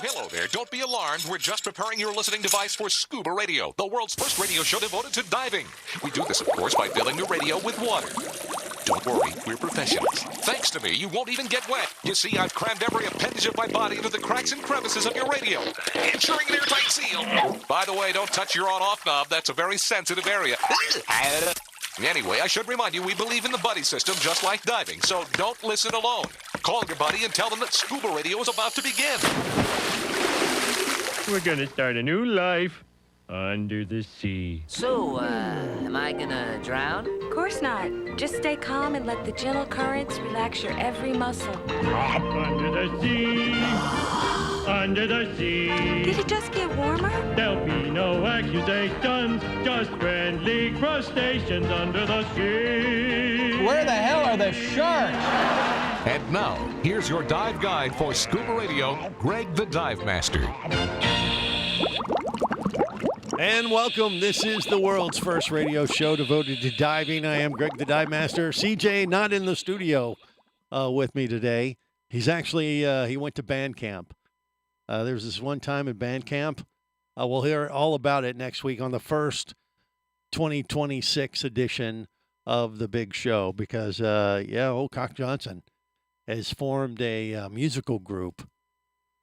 Hello there. Don't be alarmed. We're just preparing your listening device for Scuba Radio, the world's first radio show devoted to diving. We do this, of course, by filling your radio with water. Don't worry, we're professionals. Thanks to me, you won't even get wet. You see, I've crammed every appendage of my body into the cracks and crevices of your radio, ensuring an airtight seal. By the way, don't touch your on-off knob. That's a very sensitive area. Anyway, I should remind you, we believe in the buddy system just like diving, so don't listen alone. Call your buddy and tell them that Scuba Radio is about to begin. We're gonna start a new life under the sea. So, am I gonna drown? Of course not. Just stay calm and let the gentle currents relax your every muscle. Under the sea, under the sea. Did it just get warmer? There'll be no accusations, just friendly crustaceans under the sea. Where the hell are the sharks? And now, here's your dive guide for Scuba Radio, Greg the Dive Master. And welcome. This is the world's first radio show devoted to diving. I am Greg the Dive Master. CJ not in the studio with me today. He's actually, he went to band camp. There was this one time at band camp. We'll hear all about it next week on the first 2026 edition of the big show because, old Cock Johnson has formed a musical group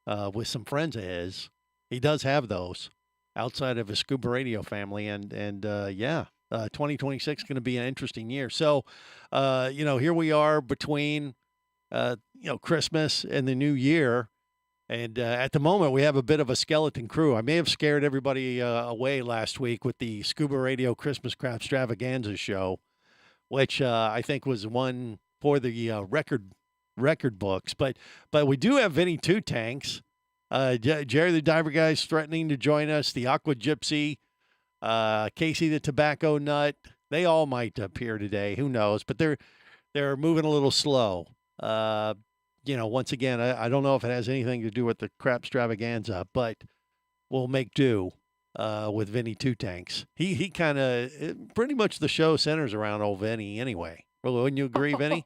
with some friends of his. He does have those outside of his Scuba Radio family. And 2026 is going to be an interesting year. So, here we are between, Christmas and the new year. And at the moment, we have a bit of a skeleton crew. I may have scared everybody away last week with the Scuba Radio Christmas Craft Extravaganza show, which I think was one for the record books. But we do have Vinny Two Tanks. Jerry the Diver Guy's threatening to join us. The Aqua Gypsy, Casey the Tobacco Nut. They all might appear today. Who knows? But they're moving a little slow. Once again, I don't know if it has anything to do with the crap extravaganza, but we'll make do with Vinny Two Tanks. He kind of pretty much the show centers around old Vinny anyway. Well, wouldn't you agree, Vinny?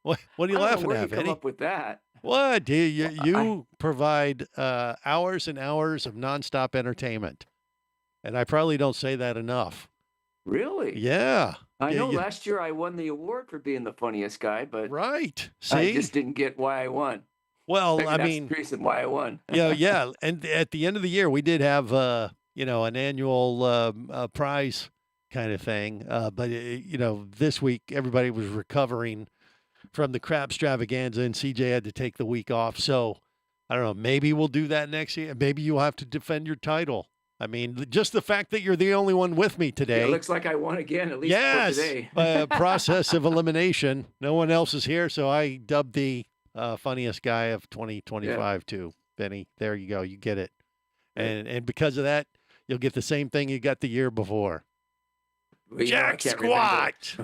What are you laughing at, Vinny? Come up with that? What? You provide hours and hours of nonstop entertainment, and I probably don't say that enough. Really? Yeah. I know last year I won the award for being the funniest guy, but right. See? I just didn't get why I won. Well, Maybe that's the reason why I won. yeah. And at the end of the year, we did have, an annual prize kind of thing. But, this week, everybody was recovering from the crab extravaganza, and CJ had to take the week off. So, I don't know, maybe we'll do that next year. Maybe you'll have to defend your title. I mean, just the fact that you're the only one with me today. It looks like I won again, at least for today. Process of elimination. No one else is here, so I dubbed the funniest guy of 2025 too. Benny, there you go. You get it. And because of that, you'll get the same thing you got the year before. Well, Jack Squat.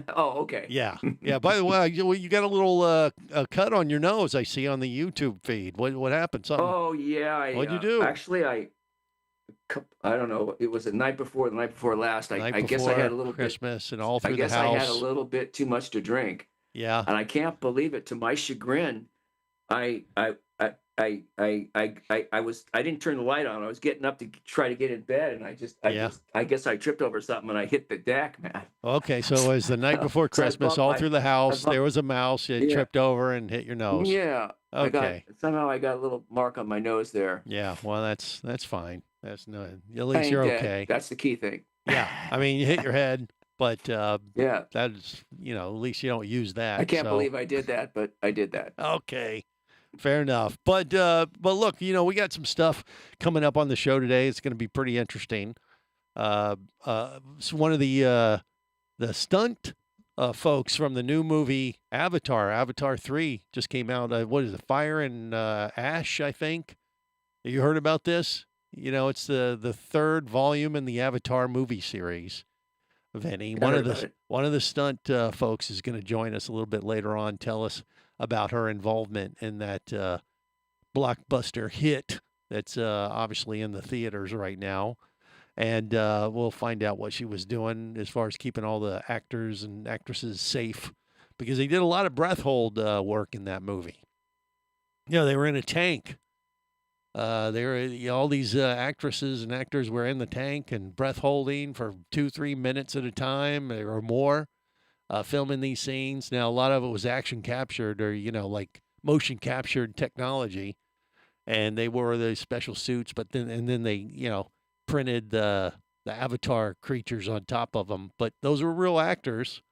Oh, okay. Yeah. By the way, you got a little a cut on your nose I see on the YouTube feed. What happened? Something? Oh, yeah. What'd you do? Actually, I don't know. It was the night before last. I guess I had a little Christmas bit, and all through the house. I guess I had a little bit too much to drink. Yeah. And I can't believe it. To my chagrin, I didn't turn the light on. I was getting up to try to get in bed, and I guess I tripped over something and I hit the deck, man. Okay, so it was the night before Christmas, all through the house. There was a mouse. You tripped over and hit your nose. Yeah. Okay. Somehow I got a little mark on my nose there. Yeah. Well, that's fine. That's no. At least you're okay. That's the key thing. Yeah. I mean, you hit your head, but yeah, that's at least you don't use that. I can't believe I did that, but I did that. Okay. Fair enough. But look, we got some stuff coming up on the show today. It's going to be pretty interesting. So one of the stunt folks from the new movie Avatar 3 just came out. What is it? Fire and Ash, I think. You heard about this? It's the third volume in the Avatar movie series. Vinny, one of the stunt folks is going to join us a little bit later on. Tell us about her involvement in that blockbuster hit that's obviously in the theaters right now. And we'll find out what she was doing as far as keeping all the actors and actresses safe, because they did a lot of breath hold work in that movie. They were in a tank All these actresses and actors were in the tank and breath holding for 2-3 minutes at a time or more, filming these scenes. Now, a lot of it was action captured or, like motion captured technology, and they wore those special suits, but then they, printed the avatar creatures on top of them. But those were real actors.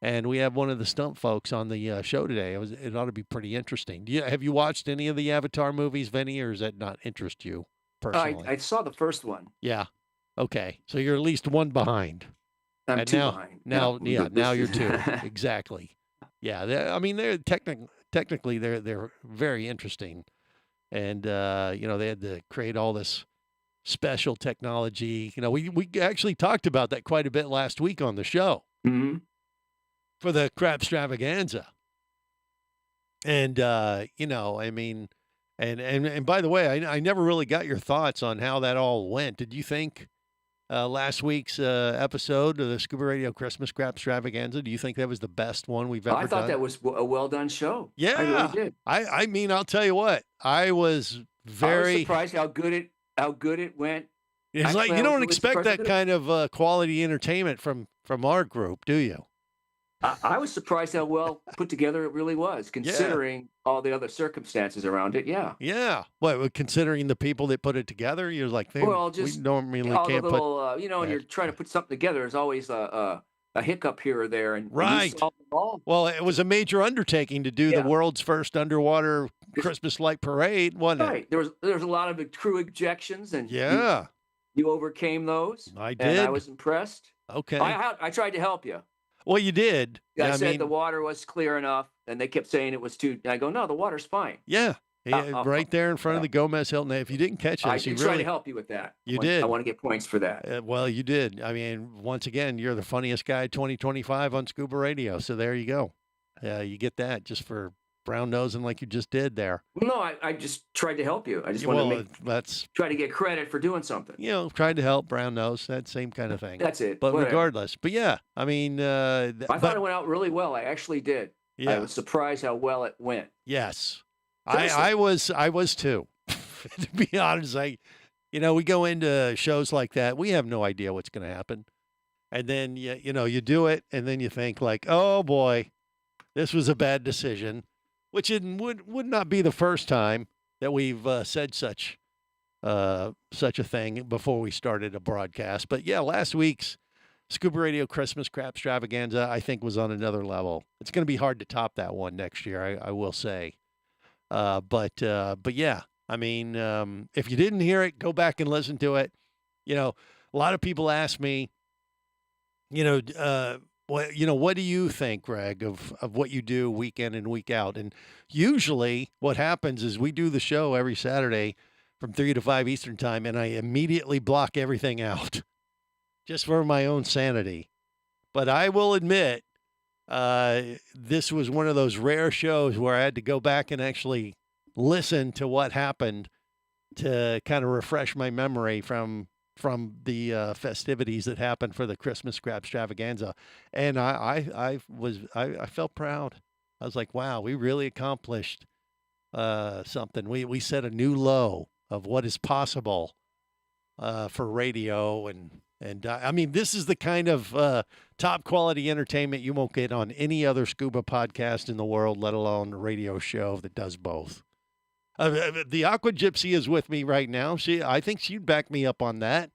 And we have one of the stunt folks on the show today. It ought to be pretty interesting. Have you watched any of the Avatar movies, Vinny, or does that not interest you personally? I saw the first one. Yeah. Okay. So you're at least one behind. I'm two behind. Now you're two. Exactly. Yeah. They're technically they're very interesting, and they had to create all this special technology. We actually talked about that quite a bit last week on the show. Mm-hmm. For the crab extravaganza. And, and by the way, I never really got your thoughts on how that all went. Did you think last week's episode of the Scuba Radio Christmas Crab Extravaganza, do you think that was the best one we've ever done? I thought that was a well-done show. Yeah. I really did. I'll tell you what, I was surprised how good it went. It's like, you don't expect that kind of quality entertainment from our group, do you? I was surprised how well put together it really was, considering all the other circumstances around it. Yeah. Yeah. What, considering the people that put it together, you're like, we normally all can't the little, when you're trying to put something together, there's always a hiccup here or there. And right. Well, it was a major undertaking to do the world's first underwater Christmas light parade, wasn't it? Right. There was a lot of crew ejections, and you overcame those. I did. And I was impressed. Okay. I tried to help you. Well, you did. I said the water was clear enough, and they kept saying it was too. I go, no, the water's fine. Yeah, right there in front of the Gomez Hilton. If you didn't catch this, I did try to help you with that. You did. I want to get points for that. Well, you did. Once again, you're the funniest guy 2025 on Scuba Radio. So there you go. You get that just for brown nosing like you just did there. No, I just tried to help you. I just wanted to try to get credit for doing something. Tried to help, brown nose, that same kind of thing. That's it. But regardless, I thought it went out really well. I actually did. Yeah. I was surprised how well it went. Yes, I was too. To be honest, we go into shows like that, we have no idea what's going to happen, and then you do it, and then you think like, oh boy, this was a bad decision. Which would not be the first time that we've said such a thing before we started a broadcast. But yeah, last week's Scuba Radio Christmas Crab Extravaganza, I think, was on another level. It's going to be hard to top that one next year, I will say. But yeah, if you didn't hear it, go back and listen to it. A lot of people ask me, what do you think, Greg, of what you do week in and week out? And usually what happens is we do the show every Saturday from 3 to 5 Eastern time, and I immediately block everything out just for my own sanity. But I will admit, this was one of those rare shows where I had to go back and actually listen to what happened to kind of refresh my memory from the festivities that happened for the Christmas Crab Extravaganza. And I felt proud. I was like, wow, we really accomplished something. We set a new low of what is possible for radio. And this is the kind of top quality entertainment you won't get on any other scuba podcast in the world, let alone a radio show that does both. The Aqua Gypsy is with me right now. I think she'd back me up on that.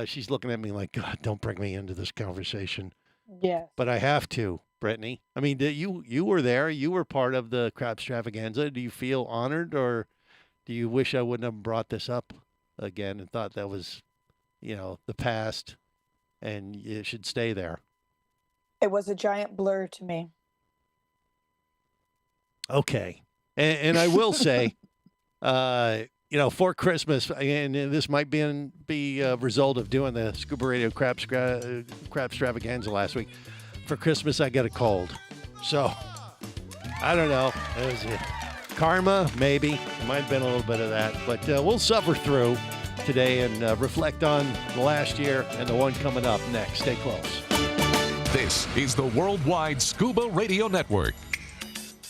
She's looking at me like, God, don't bring me into this conversation. Yes. But I have to, Brittany. You were there. You were part of the Crab Extravaganza. Do you feel honored, or do you wish I wouldn't have brought this up again and thought that was, the past and it should stay there? It was a giant blur to me. Okay. And I will say, for Christmas, and this might be a result of doing the Scuba Radio Crab Extravaganza last week. For Christmas, I got a cold. So, I don't know. It was karma, maybe. It might have been a little bit of that. But we'll suffer through today and reflect on the last year and the one coming up next. Stay close. This is the Worldwide Scuba Radio Network.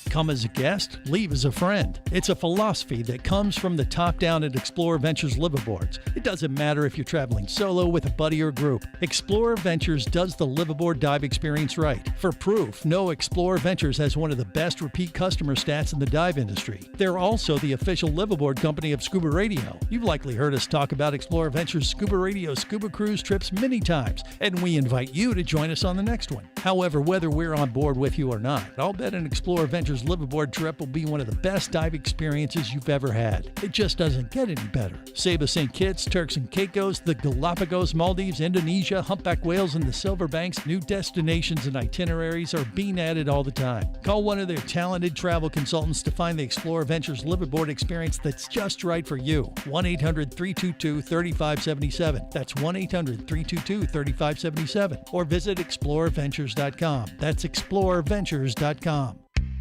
Come as a guest, leave as a friend. It's a philosophy that comes from the top down at Explorer Ventures liveaboards. It doesn't matter if you're traveling solo with a buddy or group. Explorer Ventures does the liveaboard dive experience right. For proof, know Explorer Ventures has one of the best repeat customer stats in the dive industry. They're also the official liveaboard company of Scuba Radio. You've likely heard us talk about Explorer Ventures Scuba Radio scuba cruise trips many times, and we invite you to join us on the next one. However, whether we're on board with you or not, I'll bet an Explorer Ventures liveaboard trip will be one of the best dive experiences you've ever had. It just doesn't get any better. Saba St. Kitts, Turks and Caicos, the Galapagos, Maldives, Indonesia, humpback whales, and the Silver Banks, new destinations and itineraries are being added all the time. Call one of their talented travel consultants to find the Explorer Ventures liveaboard experience that's just right for you. 1-800-322-3577. That's 1-800-322-3577. Or visit explorerventures.com. That's explorerventures.com.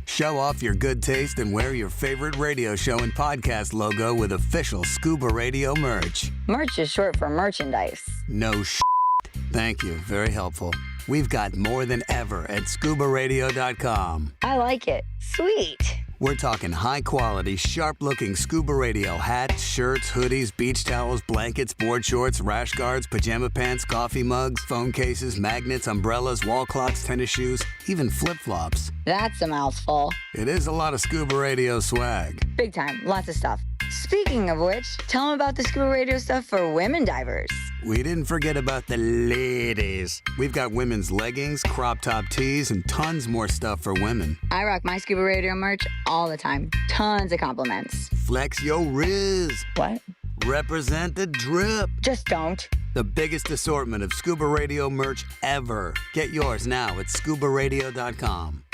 Show off your good taste and wear your favorite radio show and podcast logo with official Scuba Radio merch. Merch is short for merchandise. No Thank you. Very helpful. We've got more than ever at ScubaRadio.com. I like it. Sweet. We're talking high-quality, sharp-looking Scuba Radio hats, shirts, hoodies, beach towels, blankets, board shorts, rash guards, pajama pants, coffee mugs, phone cases, magnets, umbrellas, wall clocks, tennis shoes, even flip-flops. That's a mouthful. It is a lot of Scuba Radio swag. Big time. Lots of stuff. Speaking of which, tell them about the Scuba Radio stuff for women divers. We didn't forget about the ladies. We've got women's leggings, crop top tees, and tons more stuff for women. I rock my Scuba Radio merch all the time. Tons of compliments. Flex your riz. What? Represent the drip. Just don't. The biggest assortment of Scuba Radio merch ever. Get yours now at ScubaRadio.com.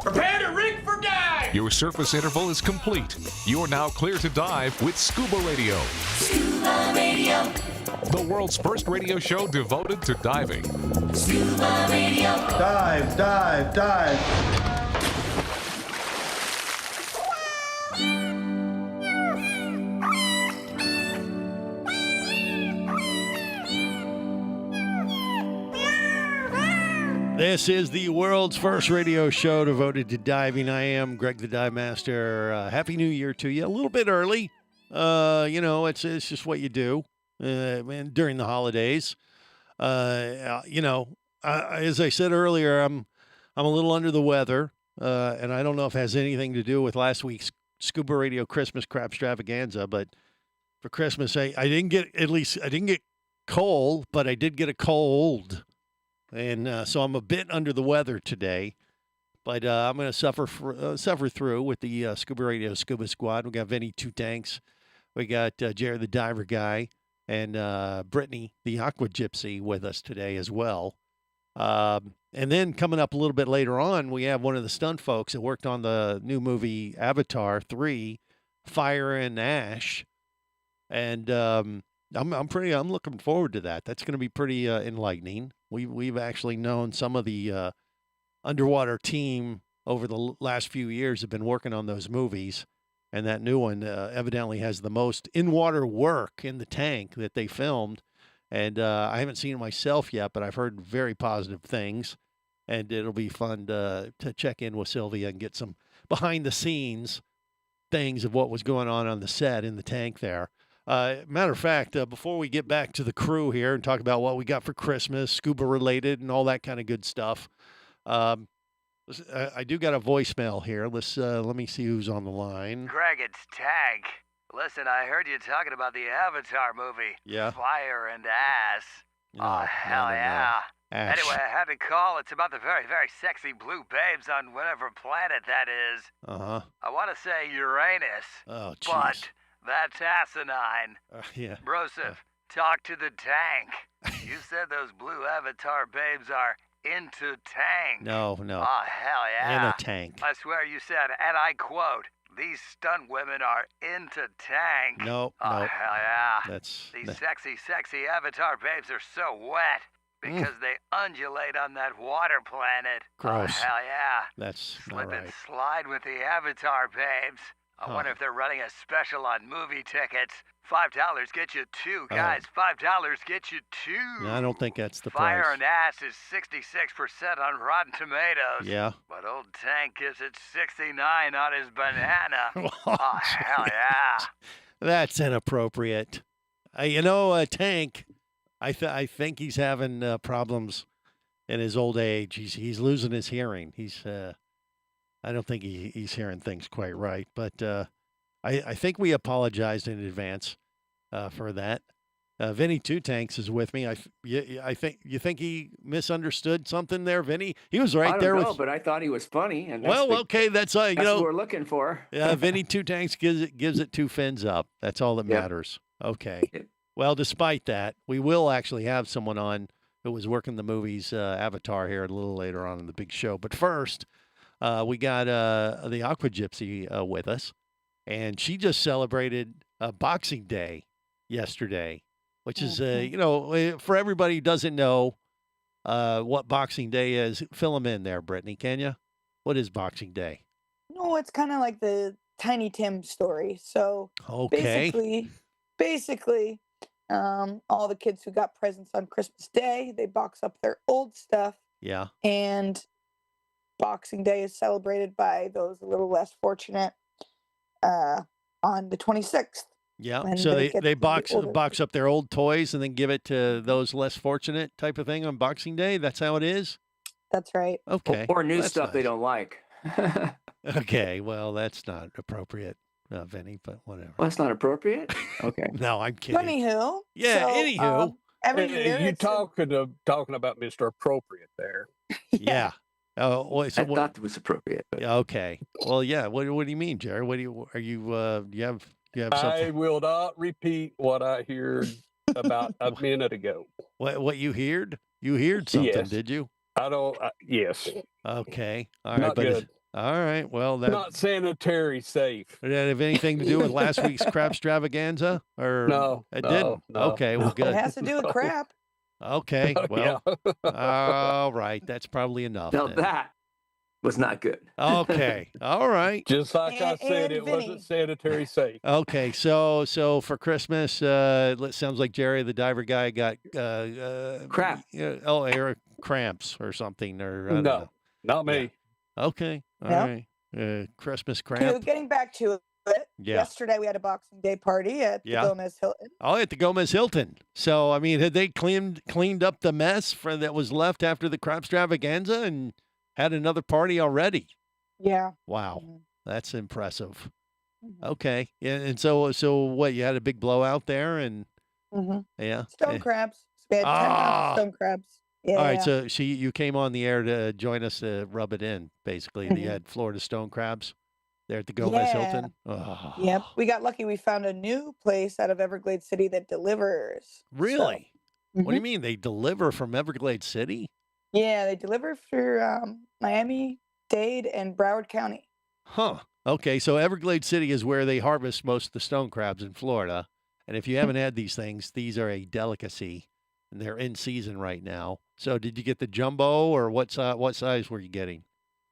Prepare to rig for dive! Your surface interval is complete. You're now clear to dive with Scuba Radio. Scuba Radio. The world's first radio show devoted to diving. Scuba Radio. Dive, dive, dive. This is the world's first radio show devoted to diving. I am Greg the Dive Master. Happy New Year to you. A little bit early. It's just what you do during the holidays. As I said earlier, I'm a little under the weather, and I don't know if it has anything to do with last week's Scuba Radio Christmas crab extravaganza. But for Christmas, I didn't get cold, but I did get a cold. And so I'm a bit under the weather today, but I'm going to suffer through with the Scuba Radio Scuba Squad. We got Vinny Two Tanks, we got Jared the Diver Guy, and Brittany the Aqua Gypsy with us today as well. And then coming up a little bit later on, we have one of the stunt folks that worked on the new movie Avatar 3, Fire and Ash, and I'm looking forward to that. That's going to be pretty enlightening. We've actually known some of the underwater team over the last few years have been working on those movies, and that new one evidently has the most in-water work in the tank that they filmed. And I haven't seen it myself yet, but I've heard very positive things, and it'll be fun to check in with Sylvia and get some behind-the-scenes things of what was going on the set in the tank there. Matter of fact, before we get back to the crew here and talk about what we got for Christmas, scuba related and all that kind of good stuff, I do got a voicemail here. Let me see who's on the line. Greg, it's Tank. Listen, I heard you talking about the Avatar movie. Yeah. Fire and Ass. No, hell no. yeah. Ash. Anyway, I had to call. It's about the very, very sexy blue babes on whatever planet that is. Uh-huh. I want to say Uranus. Oh, jeez. But that's asinine. Yeah. Broseph, talk to the tank. You said those blue Avatar babes are into tank. No. Oh, hell yeah. In a tank. I swear you said, and I quote, these stunt women are into tank. No. Oh, hell yeah. That- These sexy Avatar babes are so wet because they undulate on that water planet. Gross. Oh, hell yeah. That's not Slip and right. slide with the Avatar babes. I Huh. wonder if they're running a special on movie tickets. $5 gets you two, Oh. guys. $5 gets you two. No, I don't think that's the Fire price. and Ass is 66% on Rotten Tomatoes. Yeah. But old Tank gives it 69 on his banana. Oh, Oh, hell yeah. That's inappropriate. Tank, I think he's having problems in his old age. He's losing his hearing. I don't think he's hearing things quite right. But I think we apologized in advance for that. Vinny Two Tanks is with me. I think he misunderstood something there, Vinny. He was right I there don't know, with. but I thought he was funny. And that's Okay, that's what we're looking for. Vinny Two Tanks gives it two fins up. That's all that matters. Okay. Yep. Well, despite that, we will actually have someone on who was working the movie's Avatar here a little later on in the big show. But first, we got the Aqua Gypsy with us, and she just celebrated Boxing Day yesterday, which is, for everybody who doesn't know what Boxing Day is, fill them in there, Brittany, can you? What is Boxing Day? No, it's kind of like the Tiny Tim story. So Okay. basically, all the kids who got presents on Christmas Day, they box up their old stuff, Yeah. and Boxing Day is celebrated by those a little less fortunate on the 26th. Yeah. when So get they the box older up their old toys and then give it to those less fortunate type of thing on Boxing Day. That's how it is. That's right. Okay. Or new That's stuff they nice. don't like. Okay. Well, that's not appropriate, Vinny, but whatever. Well, that's not appropriate. Okay. No, I'm kidding. Anywho, Yeah. so, Anywho. every Hey, year you it's talking about Mr. Appropriate there. Yeah. Oh, well, so I thought it was appropriate. But yeah, okay. Well, yeah. What do you mean, Jerry? What do you you have I something? will not repeat what I heard about a minute ago. What you heard? You heard something, Yes. did you? I don't. Yes. Okay. All right. Not But good. all right. Well, that Not sanitary safe. did that have anything to do with last week's crap extravaganza? Or No, it no, didn't. no, Okay. Well, no. it good. has to do with crap. Okay. Well. Yeah. All right. That's probably enough. now then. that was not good. Okay. All right. Just like I said, And it Vinny. wasn't sanitary safe. Okay, so for Christmas, it sounds like Jerry the diver guy got Crap. air cramps or something, or I don't No, know. not me. Okay, all Yep. right. Christmas So cramp. getting back to it, Yeah. yesterday we had a Boxing Day party at the Yeah. Gomez Hilton. Oh, at the Gomez Hilton. So I mean, had they cleaned up the mess that was left after the crap extravaganza and had another party already? Yeah. Wow, Mhm. that's impressive. Mhm. Okay, yeah, and so what? You had a big blowout there, and Mhm. yeah. Stone crabs. We had 10 pounds Ah! of stone crabs. Yeah. All right, so you came on the air to join us to rub it in, basically. You Mhm. had Florida stone crabs there at the Gomez Yeah. Hilton. Oh, Yep. We got lucky. We found a new place out of Everglades City that delivers. really? What do you Mhm. mean they deliver from Everglades City? Yeah, they deliver for Miami-Dade, and Broward County. Huh. Okay, so Everglades City is where they harvest most of the stone crabs in Florida. And if you haven't had these things, these are a delicacy, and they're in season right now. So did you get the jumbo, or what size were you getting?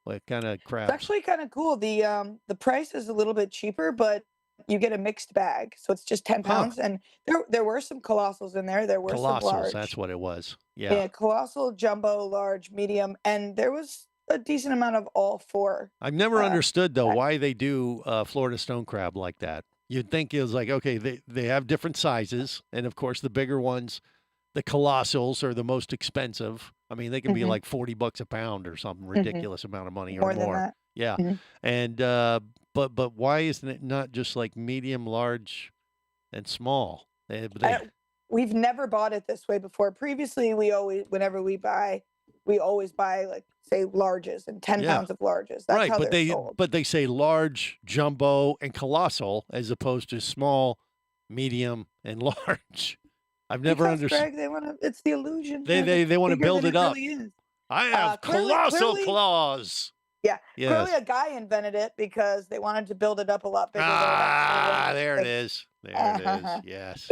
What kind of It's crabs? actually kind of cool. The price is a little bit cheaper, but you get a mixed bag, so it's just 10 Huh. pounds. And there were some colossals in there. There were some Colossals, large. that's what it was. Yeah, Yeah. colossal, jumbo, large, medium, and there was a decent amount of all four. I've never understood though that- why they do Florida stone crab like that. You'd think it was like, okay, they have different sizes, and of course the bigger ones, the colossals, are the most expensive. I mean, they can be Mhm. like $40 a pound or something ridiculous amount of money More or than more. that. Yeah, Mhm. and but why isn't it not just like medium, large, and small? We've never bought it this way before. Previously, whenever we always buy like say larges and 10 Yeah. pounds of larges. That's right, how but they're sold. they say large, jumbo, and colossal as opposed to small, medium, and large. I've never Because, understood. Greg, it's the illusion. They want to bigger build than it up. really is. I have clearly- colossal clearly- claws. Yeah, clearly Yes. a guy invented it because they wanted to build it up a lot bigger. than it actually Ah, was. there it is. There it is. Yes.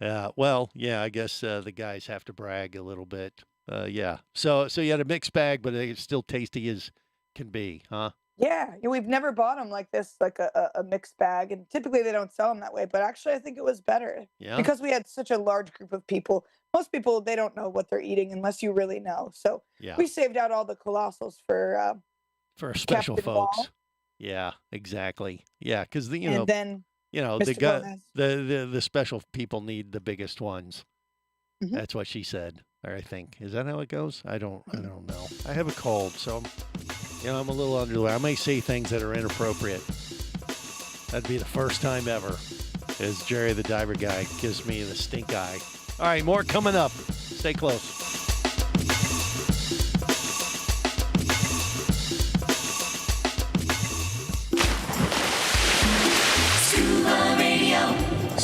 Yeah. Well, yeah. I guess the guys have to brag a little bit. Yeah. So you had a mixed bag, but it's still tasty as can be, huh? Yeah, we've never bought them like this, like a mixed bag, and typically they don't sell them that way. But actually, I think it was better Yeah. because we had such a large group of people. Most people they don't know what they're eating unless you really know. So Yeah. we saved out all the colossals for special Captain folks. Wall. Yeah, exactly. Yeah, because And then the Mr. Gomez. the special people need the biggest ones. Mhm. That's what she said. Or I think is that how it goes? I don't know. I have a cold, so I'm a little under the weather. I may say things that are inappropriate. That'd be the first time ever. As Jerry the Diver Guy gives me the stink eye. All right, more coming up. Stay close. Scuba Radio.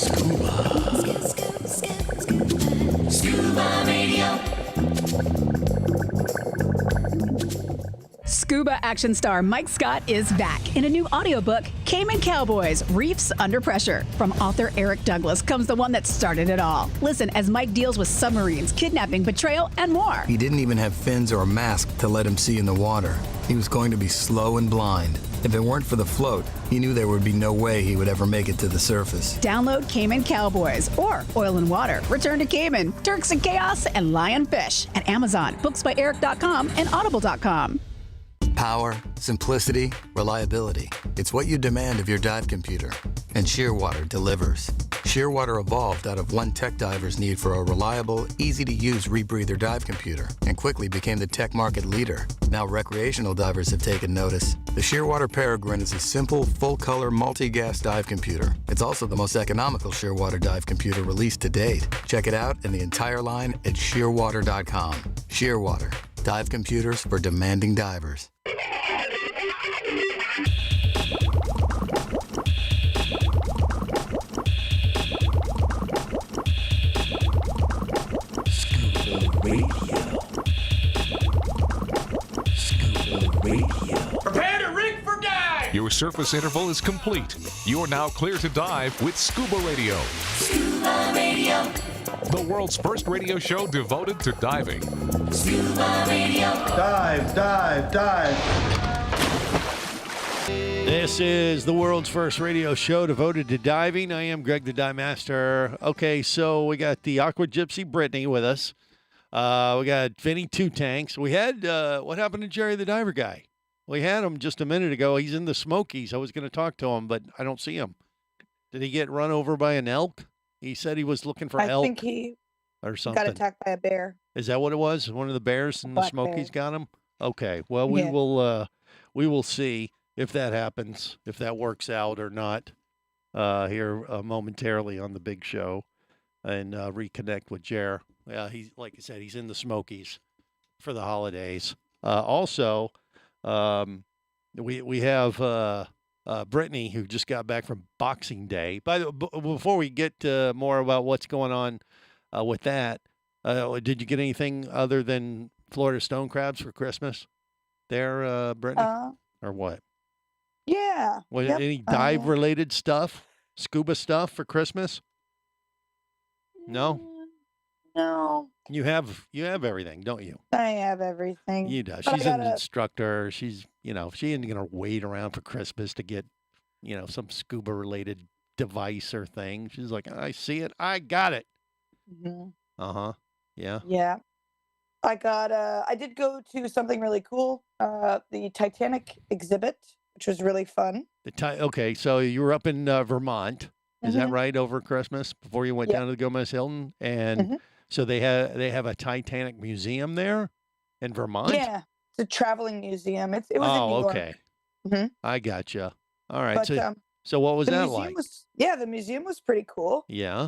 Scuba Radio. Scuba action star Mike Scott is back in a new audiobook, Cayman Cowboys, Reefs Under Pressure. From author Eric Douglas comes the one that started it all. Listen as Mike deals with submarines, kidnapping, betrayal, and more. He didn't even have fins or a mask to let him see in the water. He was going to be slow and blind. If it weren't for the float, he knew there would be no way he would ever make it to the surface. Download Cayman Cowboys or Oil and Water, Return to Cayman, Turks and Chaos, and Lionfish at Amazon, booksbyeric.com, and audible.com. Power, simplicity, reliability. It's what you demand of your dive computer. And Shearwater delivers. Shearwater evolved out of one tech diver's need for a reliable, easy-to-use rebreather dive computer and quickly became the tech market leader. Now recreational divers have taken notice. The Shearwater Peregrine is a simple, full-color, multi-gas dive computer. It's also the most economical Shearwater dive computer released to date. Check it out and the entire line at shearwater.com. Shearwater. Dive computers for demanding divers. Scuba Radio. Scuba Radio. Prepare to rig for dive! Your surface interval is complete. You're now clear to dive with Scuba Radio. Scuba Radio. The world's first radio show devoted to diving. Scuba Radio. Dive, dive, dive. This is the world's first radio show devoted to diving. I am Greg the Dive Master. Okay, so we got the Aqua Gypsy Brittany with us. We got Vinny Two Tanks. We had, what happened to Jerry the Diver Guy? We had him just a minute ago. He's in the Smokies. I was going to talk to him, but I don't see him. Did he get run over by an elk? He said he was looking for elk. I think he or something. got attacked by a bear. Is that what it was? One of the bears in the Black Smokies bear. got him? Okay. Well, we will see if that happens, if that works out or not here momentarily on the big show and reconnect with Jer. Yeah, he's like I said, he's in the Smokies for the holidays. Also, we have Brittany, who just got back from Boxing Day. Before we get more about what's going on with that, did you get anything other than Florida stone crabs for Christmas there, Brittany? Or what? Yeah. Was Yep. any dive-related stuff, scuba stuff for Christmas? No? No. You have everything, don't you? I have everything. You do. But I She's an gotta- instructor. She's, she ain't going to wait around for Christmas to get, some scuba-related device or thing. She's like, I see it. I got it. Mhm. Uh-huh. Yeah. Yeah. I did go to something really cool, the Titanic exhibit, which was really fun. Okay, so you were up in Vermont. Is that Mhm. right, over Christmas before you went Yep. down to the Gomez Hilton? And so they have a Titanic museum there in Vermont? Yeah. It's a traveling museum. It was in New York. Okay. Mhm. I gotcha. All right. But, So what was the that museum like? the museum was pretty cool. Yeah.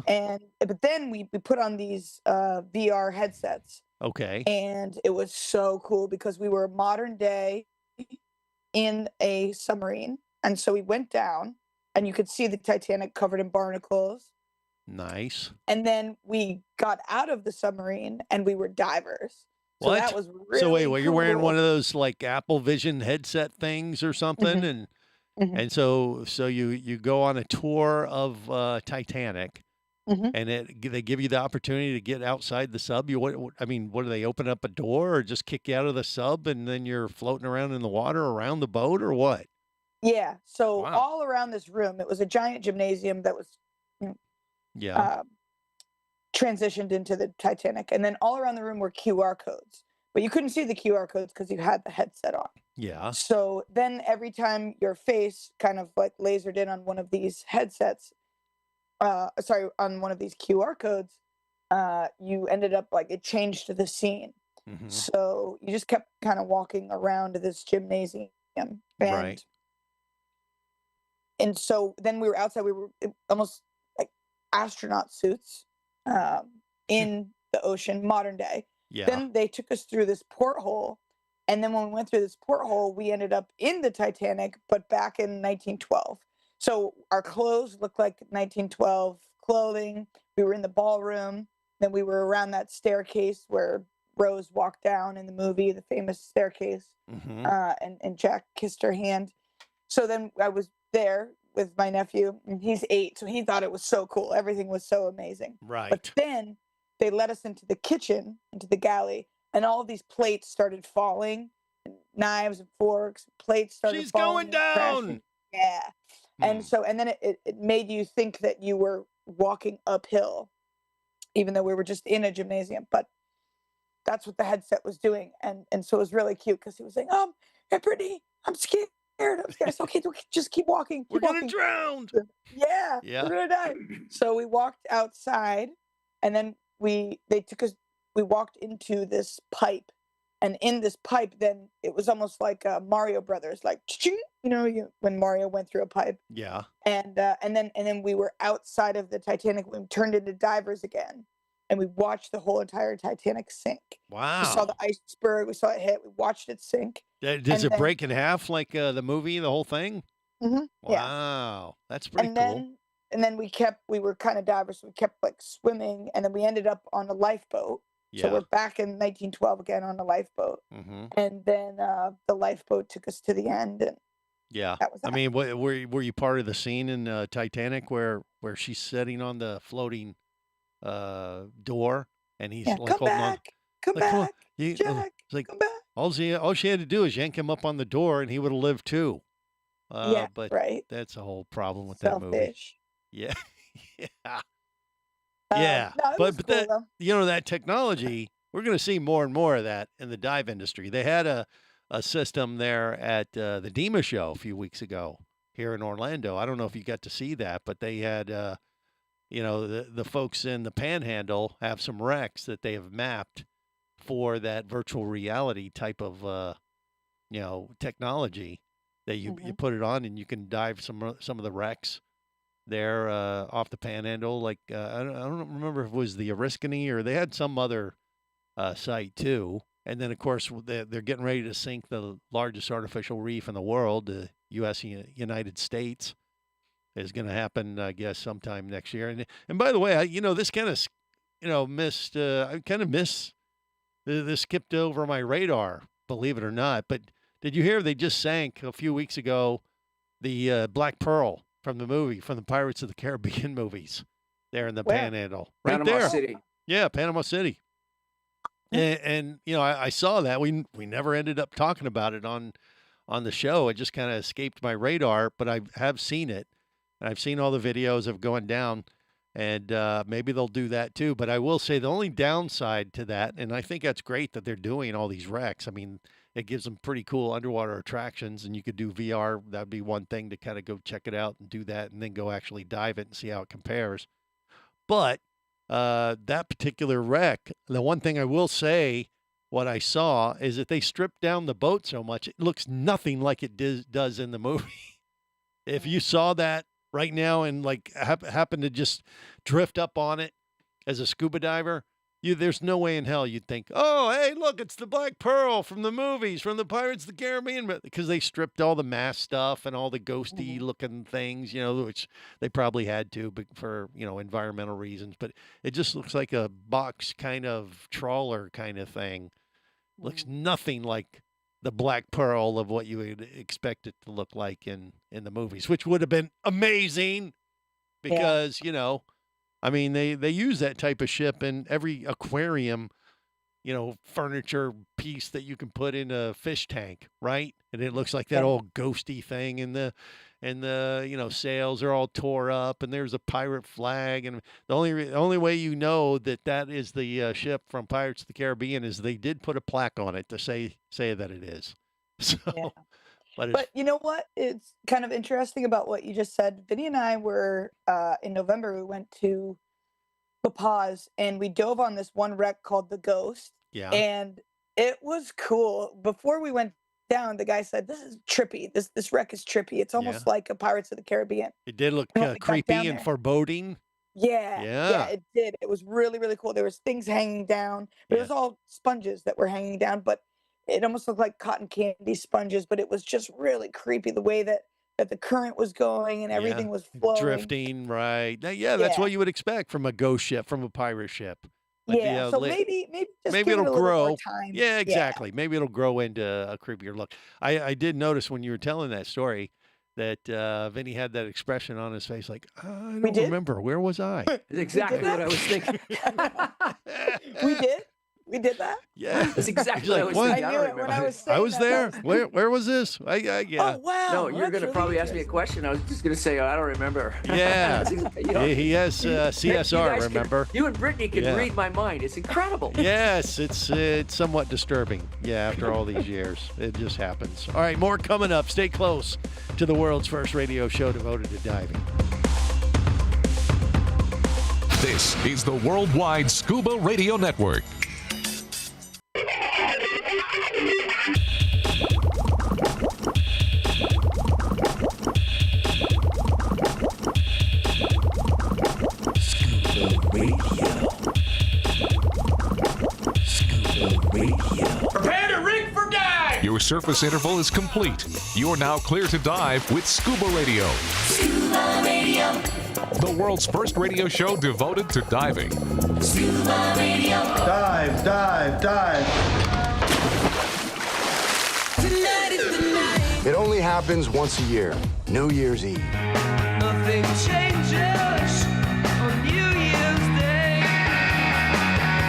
But then we put on these VR headsets. Okay. And it was so cool because we were modern day in a submarine. And so we went down and you could see the Titanic covered in barnacles. Nice. And then we got out of the submarine and we were divers. So What? that was really So wait, you're wearing cool. one of those like Apple Vision headset things or something, Mhm. and so you go on a tour of Titanic, and they give you the opportunity to get outside the sub. I mean, what do they open up a door or just kick you out of the sub and then you're floating around in the water around the boat or what? Yeah. So Wow. all around this room, it was a giant gymnasium that was Yeah. transitioned into the Titanic, and then all around the room were QR codes, but you couldn't see the QR codes because you had the headset on. Yeah. So then every time your face kind of like lasered in on one of these headsets, on one of these QR codes, you ended up like it changed the scene. So you just kept kind of walking around this gymnasium, Right. and so then we were outside. We were almost like astronaut suits in the ocean, modern day. Yeah. Then they took us through this porthole, and then when we went through this porthole, we ended up in the Titanic, but back in 1912. So our clothes looked like 1912 clothing. We were in the ballroom. Then we were around that staircase where Rose walked down in the movie, the famous staircase, and Jack kissed her hand. So then I was there with my nephew, and he's 8, so he thought it was so cool. Everything was so amazing. Right. But then they let us into the kitchen, into the galley, and all of these plates started falling, and knives and forks, plates started She's falling. going down. Crashing. Yeah. And then it made you think that you were walking uphill, even though we were just in a gymnasium. But that's what the headset was doing. And so it was really cute because he was saying, hey, Brittany, I'm scared. I'm scared. I said, okay, just keep walking. We're going to drown. Yeah, Yeah. we're going to die. So we walked outside, and then they took us, we walked into this pipe. And in this pipe, then it was almost like Mario Brothers, like, when Mario went through a pipe. Yeah. And then we were outside of the Titanic. We turned into divers again, and we watched the whole entire Titanic sink. Wow. We saw the iceberg. We saw it hit. We watched it sink. Does it break in half like the movie, the whole thing? Yeah. Wow. That's pretty cool. And then we were kind of divers. So we kept like swimming, and then we ended up on a lifeboat. Yeah. So we're back in 1912 again on a lifeboat. And then the lifeboat took us to the end. And yeah. that was that. I mean, were you part of the scene in Titanic where she's sitting on the floating door and he's like come back, come back, Jack, like, come back. All she had to do is yank him up on the door and he would have lived too. But right. That's a whole problem with that movie. Selfish. Yeah. Yeah. No, but cool, that, though. that technology, we're going to see more and more of that in the dive industry. They had a system there at the DEMA show a few weeks ago here in Orlando. I don't know if you got to see that, but they had, the folks in the Panhandle have some wrecks that they have mapped for that virtual reality type of, technology that you put it on and you can dive some of the wrecks there off the Panhandle. Like I don't remember if it was the Oriskany or they had some other site too. And then of course they're getting ready to sink the largest artificial reef in the world, the United States. Is going to happen, I guess, sometime next year. And by the way, this kind of missed. I kind of miss. This skipped over my radar, believe it or not. But did you hear they just sank a few weeks ago the Black Pearl from the Pirates of the Caribbean movies there in the Panhandle, right Panama there. City. Yeah, Panama City. And I saw that. We never ended up talking about it on the show. It just kind of escaped my radar, but I have seen it. And I've seen all the videos of going down, and maybe they'll do that too. But I will say the only downside to that, and I think that's great that they're doing all these wrecks. I mean, it gives them pretty cool underwater attractions, and you could do VR. That'd be one thing to kind of go check it out and do that, and then go actually dive it and see how it compares. But that particular wreck, the one thing I will say, what I saw is that they stripped down the boat so much, it looks nothing like it does in the movie. If you saw that right now and like happen to just drift up on it as a scuba diver, there's no way in hell you'd think, oh, hey, look, it's the Black Pearl from the movies, from the Pirates of the Caribbean, because they stripped all the mask stuff and all the ghosty looking things, which they probably had to for, environmental reasons. But it just looks like a box kind of trawler kind of thing. Looks nothing like the Black Pearl of what you would expect it to look like in the movies, which would have been amazing because, I mean, they use that type of ship in every aquarium, furniture piece that you can put in a fish tank, right? And it looks like that old ghosty thing, and the sails are all tore up, and there's a pirate flag, and the only way you know that is the ship from Pirates of the Caribbean is they did put a plaque on it to say that it is. So, But you know what? It's kind of interesting about what you just said. Vinny and I were in November. We went to La Paz and we dove on this one wreck called the Ghost. Yeah. And it was cool. Before we went down, the guy said, "This is trippy. This wreck is trippy. It's almost like a Pirates of the Caribbean." It did look And when we got creepy down and there- foreboding. Yeah, it did. It was really, really cool. There was things hanging down. But it was all sponges that were hanging down, but it almost looked like cotton candy sponges. But it was just really creepy the way that the current was going and everything was flowing. Drifting, right? Yeah, that's Yeah. what you would expect from a ghost ship, from a pirate ship. Yeah, so maybe just maybe give it it'll a little bit grow. more time. Yeah, exactly. Maybe it'll grow into a creepier look. I did notice when you were telling that story that Vinny had that expression on his face, like, I don't remember. Where was I? That's exactly what I was thinking. We did that. Yeah, That's exactly He's what I like, was thinking. I I knew don't it when remember. I was saying I was that there. last Where was this? Yeah. Oh wow! No, you're that's going to really probably ask me a interesting. question. I was just going to say, I don't remember. Yeah. He has you CSR, guys remember? you and Brittany can Yeah. read my mind. It's incredible. Yes, it's somewhat disturbing. Yeah, after all these years, it just happens. All right, more coming up. Stay close to the world's first radio show devoted to diving. This is the Worldwide Scuba Radio Network. Prepare to rig for dive! Your surface interval is complete. You're now clear to dive with Scuba Radio, Scuba Radio. the world's first radio show devoted to diving. Scuba Radio. Dive, dive, dive. Tonight is the night. It only happens once a year, New Year's Eve. Nothing changes on New Year's Day.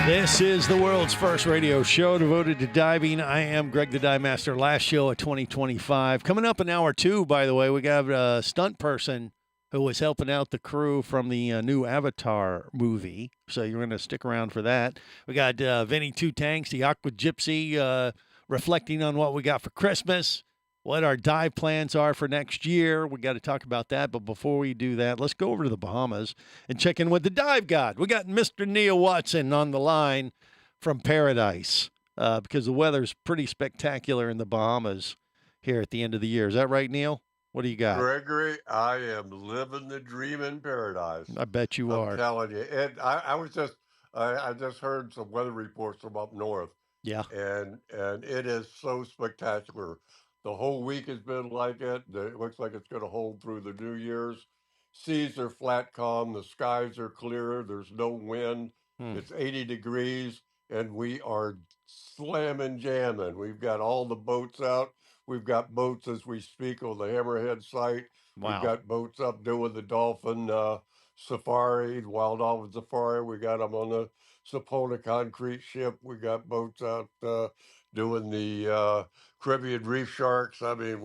This is the world's first radio show devoted to diving. I am Greg the Dive Master. Last show of 2025. Coming up in hour 2, by the way, we got a stunt person who was helping out the crew from the new Avatar movie. So you're going to stick around for that. We got Vinny Two Tanks, the Aqua Gypsy, reflecting on what we got for Christmas, what our dive plans are for next year. We got to talk about that. But before we do that, let's go over to the Bahamas and check in with the dive god. We got Mr. Neil Watson on the line from Paradise because the weather's pretty spectacular in the Bahamas here at the end of the year. Is that right, Neil? What do you got? Gregory, I am living the dream in paradise. I bet you are. I'm telling you. And I just heard some weather reports from up north. Yeah. And it is so spectacular. The whole week has been like it. It looks like it's going to hold through the New Year's. Seas are flat calm. The skies are clear. There's no wind. It's 80 degrees, and we are slamming jamming. We've got all the boats out. We've got boats as we speak on the Hammerhead site. Wow. We've got boats up doing the dolphin safari, wild dolphin safari. We got them on the Sapona concrete ship. We got boats out doing the Caribbean reef sharks. I mean,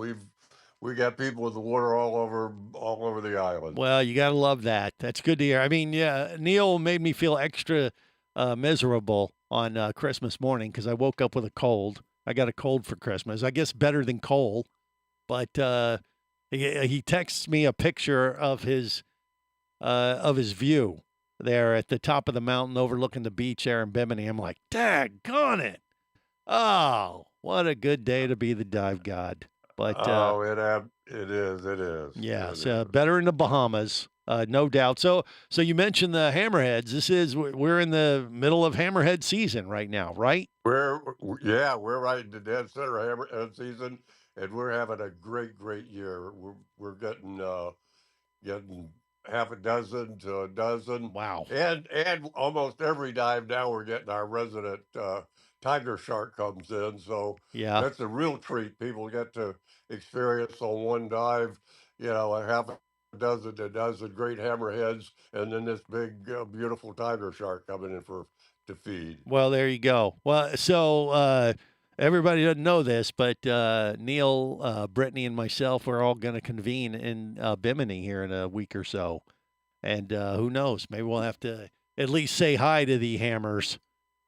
we got people in the water all over the island. Well, you got to love that. That's good to hear. I mean, yeah, Neil made me feel extra miserable on Christmas morning because I woke up with a cold. I got a cold for Christmas. I guess better than cold. But he texts me a picture of his view there at the top of the mountain overlooking the beach there in Bimini. I'm like, daggone it. Oh, what a good day to be the dive god. But it is. Yeah, so better in the Bahamas, no doubt. So you mentioned the hammerheads. We're in the middle of hammerhead season right now, right? We're right in the dead center of hammerhead season, and we're having a great year. We're getting half a dozen to a dozen. Wow. And almost every dive now we're getting our resident tiger shark comes in. So yeah, that's a real treat. People get to experience on one dive, a half a does it. It does the great hammerheads, and then this big, beautiful tiger shark coming in to feed. Well, there you go. Well, so everybody doesn't know this, but Neil, Brittany, and myself are all going to convene in Bimini here in a week or so. And who knows? Maybe we'll have to at least say hi to the hammers.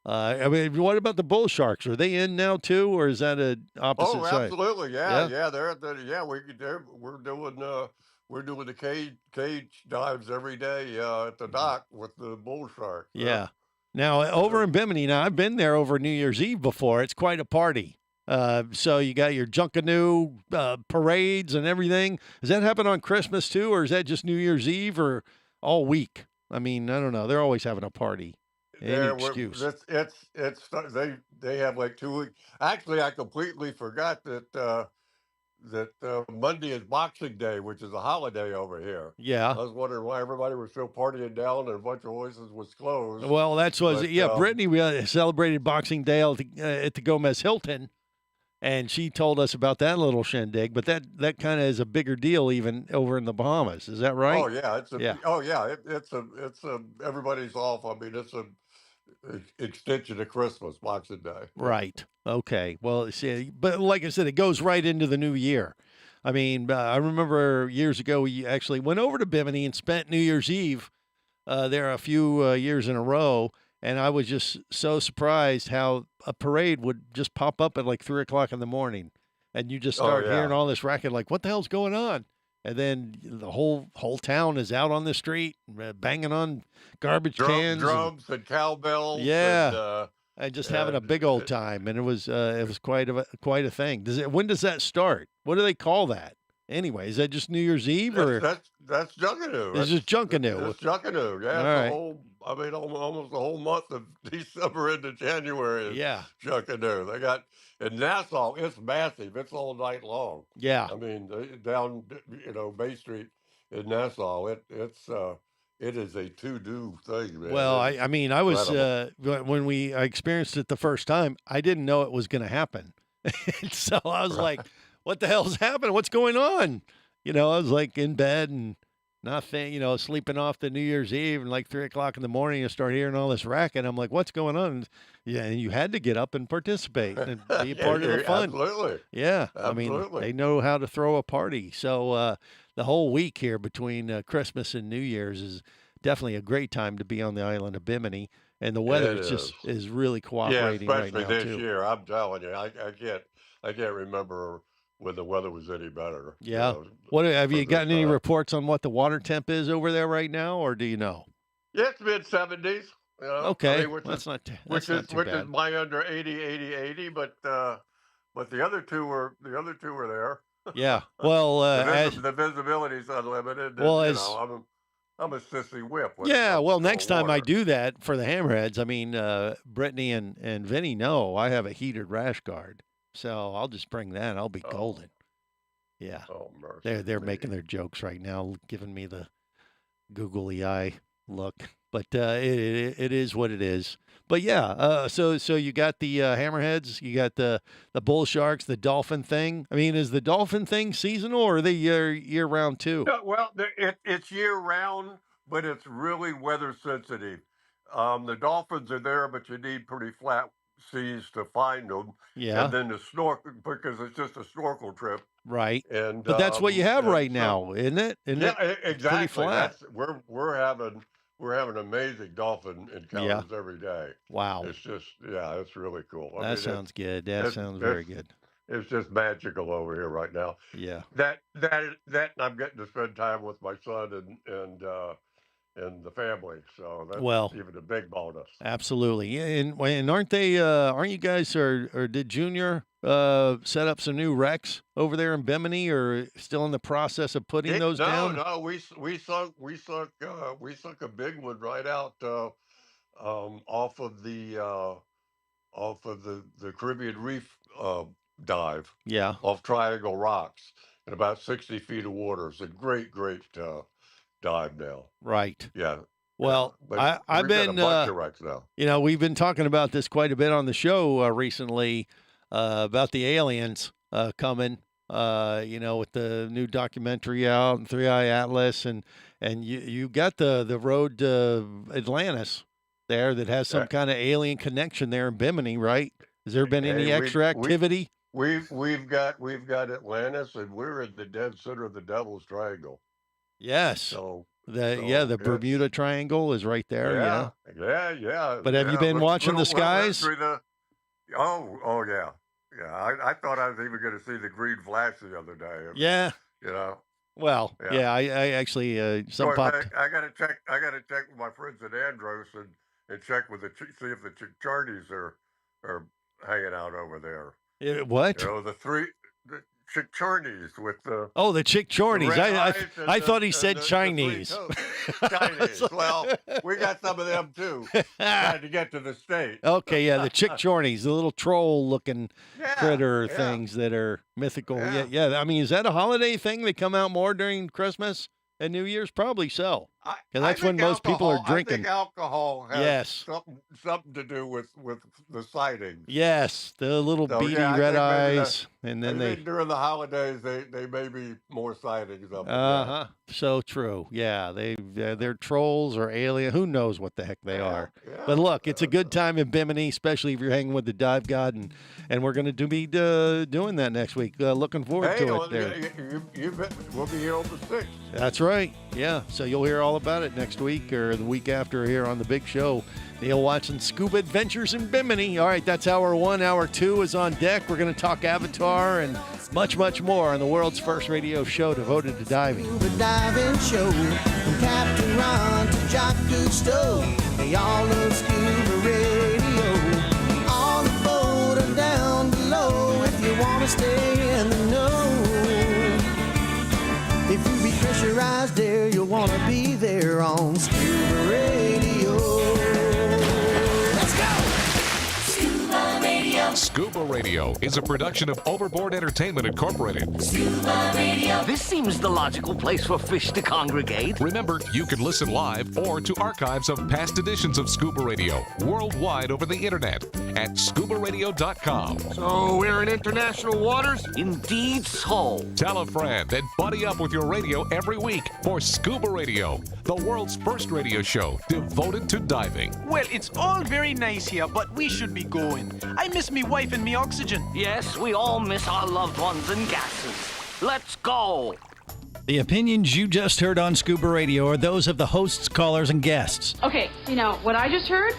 I mean, what about the bull sharks? Are they in now too, or is that an opposite Oh, side? absolutely, yeah. They're at the we're doing the cage dives every day at the dock with the bull sharks. Yeah. Now over in Bimini, now I've been there over New Year's Eve before. It's quite a party. So you got your Junkanoo parades and everything. Does that happen on Christmas too, or is that just New Year's Eve or all week? I mean, I don't know. They're always having a party. Any excuse. They have like 2 weeks. Actually, I completely forgot that Monday is Boxing Day, which is a holiday over here. Yeah. I was wondering why everybody was still partying down and a bunch of horses was closed. Well, Brittany, we celebrated Boxing Day at the Gomez Hilton, and she told us about that little shindig. But that kind of is a bigger deal even over in the Bahamas. Is that right? Oh yeah, it's everybody's off. I mean, it's a extension of Christmas, Boxing Day. Right. Okay. Well, see, but like I said, it goes right into the new year. I mean, I remember years ago we actually went over to Bimini and spent New Year's Eve there a few years in a row, and I was just so surprised how a parade would just pop up at like 3:00 in the morning, and you just start hearing all this racket, like, what the hell's going on? And then the whole town is out on the street banging on garbage cans, drums and cowbells. Yeah, and just having a big old time, and it was quite a thing. When does that start? What do they call that? Anyway, is that just New Year's Eve or that's Junkanoo? It's just Junkanoo. It's Junkanoo. Yeah, All right. Almost the whole month of December into January. Is Junkanoo. They got in Nassau. It's massive. It's all night long. Yeah. I mean, down Bay Street in Nassau. It is a to-do thing, man. Well, I mean, I was when I experienced it the first time, I didn't know it was going to happen, so I was like, "What the hell's happening? What's going on?" I was like in bed and nothing, sleeping off the New Year's Eve, and like 3:00 in the morning, you start hearing all this racket. I'm like, "What's going on?" And you had to get up and participate and be a part of the fun. Absolutely. Yeah, Absolutely. I mean, they know how to throw a party. So the whole week here between Christmas and New Year's is definitely a great time to be on the island of Bimini, and the weather is really cooperating right now especially this too. year. I'm telling you, I can't remember when the weather was any better. Yeah. What have you gotten any reports on what the water temp is over there right now, or do you know? Yeah, it's mid-70s. Okay, which that's is, not too which bad. is my under 80, but the other two were there. Yeah. Well, the visibility's unlimited. Well, and, I'm a sissy whip. Yeah, well, next time I do that for the hammerheads, I mean, Brittany and Vinny know I have a heated rash guard, so I'll just bring that. I'll be golden. Yeah. Oh, mercy. They're making their jokes right now, giving me the googly eye look, but it is what it is. But yeah, so you got the hammerheads, you got the bull sharks, the dolphin thing. I mean, is the dolphin thing seasonal or are they year round too? No, well, it's year round, but it's really weather sensitive. The dolphins are there, but you need pretty flat seas to find them. Yeah. And then the snorkel, because it's just a snorkel trip. Right. And but that's what you have right now, isn't it? Exactly. Pretty flat. We're having amazing dolphin encounters every day. Wow. It's just it's really cool. That sounds good. That sounds very good. It's just magical over here right now. Yeah. That and I'm getting to spend time with my son and the family. So that's even a big bonus. Absolutely. And aren't you guys or did Junior set up some new wrecks over there in Bimini, or still in the process of putting those down? No, we sunk a big one right out off of the Caribbean Reef dive. Yeah. Off Triangle Rocks in about 60 feet of water. It's a great dive now. Right. Yeah. Well, yeah. I've been got a bunch of wrecks now. We've been talking about this quite a bit on the show recently about the aliens coming with the new documentary out and Three Eye Atlas, and you got the road to Atlantis there that has some kind of alien connection there in Bimini, right? Has there been any extra activity? We've got Atlantis, and we're in the dead center of the Devil's Triangle. Yes. So the Bermuda Triangle is right there. Yeah. Yeah. But have you been watching the skies? Oh yeah. I thought I was even going to see the green flash the other day. Yeah. Well, yeah. I actually some popped. I got to check. I got to check with my friends at Andros and check with see if the Chichardies are hanging out over there. What? The Chichardies with the the Chichardies. I thought he said Chinese. Chinese. Well, we got some of them too. Trying to get to the state. Okay, yeah, the Chichardies, the little troll-looking critter things that are mythical. Yeah. I mean, is that a holiday thing? They come out more during Christmas and New Year's? Probably so. Because that's when most people are drinking. I think alcohol has something to do with the sightings. Yes, the little beady red eyes. And then during the holidays, they may be more sightings of them. So true. Yeah, they're trolls or alien. Who knows what the heck they are. But look, it's a good time in Bimini, especially if you're hanging with the Dive God, and we're going to be doing that next week. Looking forward to it there. We'll be here on the 6th. That's right. Yeah, so you'll hear all about it next week or the week after here on the big show. Neil Watson, Scuba Adventures in Bimini. All right, that's hour 1. Hour 2 is on deck. We're going to talk Avatar and much, much more on the world's first radio show devoted to diving. Scuba diving show from Captain Ron to Jock Gusto. They all love Scuba Radio. On the boat or down below if you want to stay in the know. If you be pressurized there, you'll want to be there on Scuba Radio. Let's go! Scuba Radio. Scuba Radio is a production of Overboard Entertainment Incorporated. Scuba Radio. This seems the logical place for fish to congregate. Remember, you can listen live or to archives of past editions of Scuba Radio worldwide over the internet at ScubaRadio.com. So we're in international waters? Indeed so. Tell a friend and buddy up with your radio every week for Scuba Radio, the world's first radio show devoted to diving. Well, it's all very nice here, but we should be going. I miss me wife and me oxygen. Yes, we all miss our loved ones and gases. Let's go. The opinions you just heard on Scuba Radio are those of the hosts, callers, and guests. Okay, what I just heard?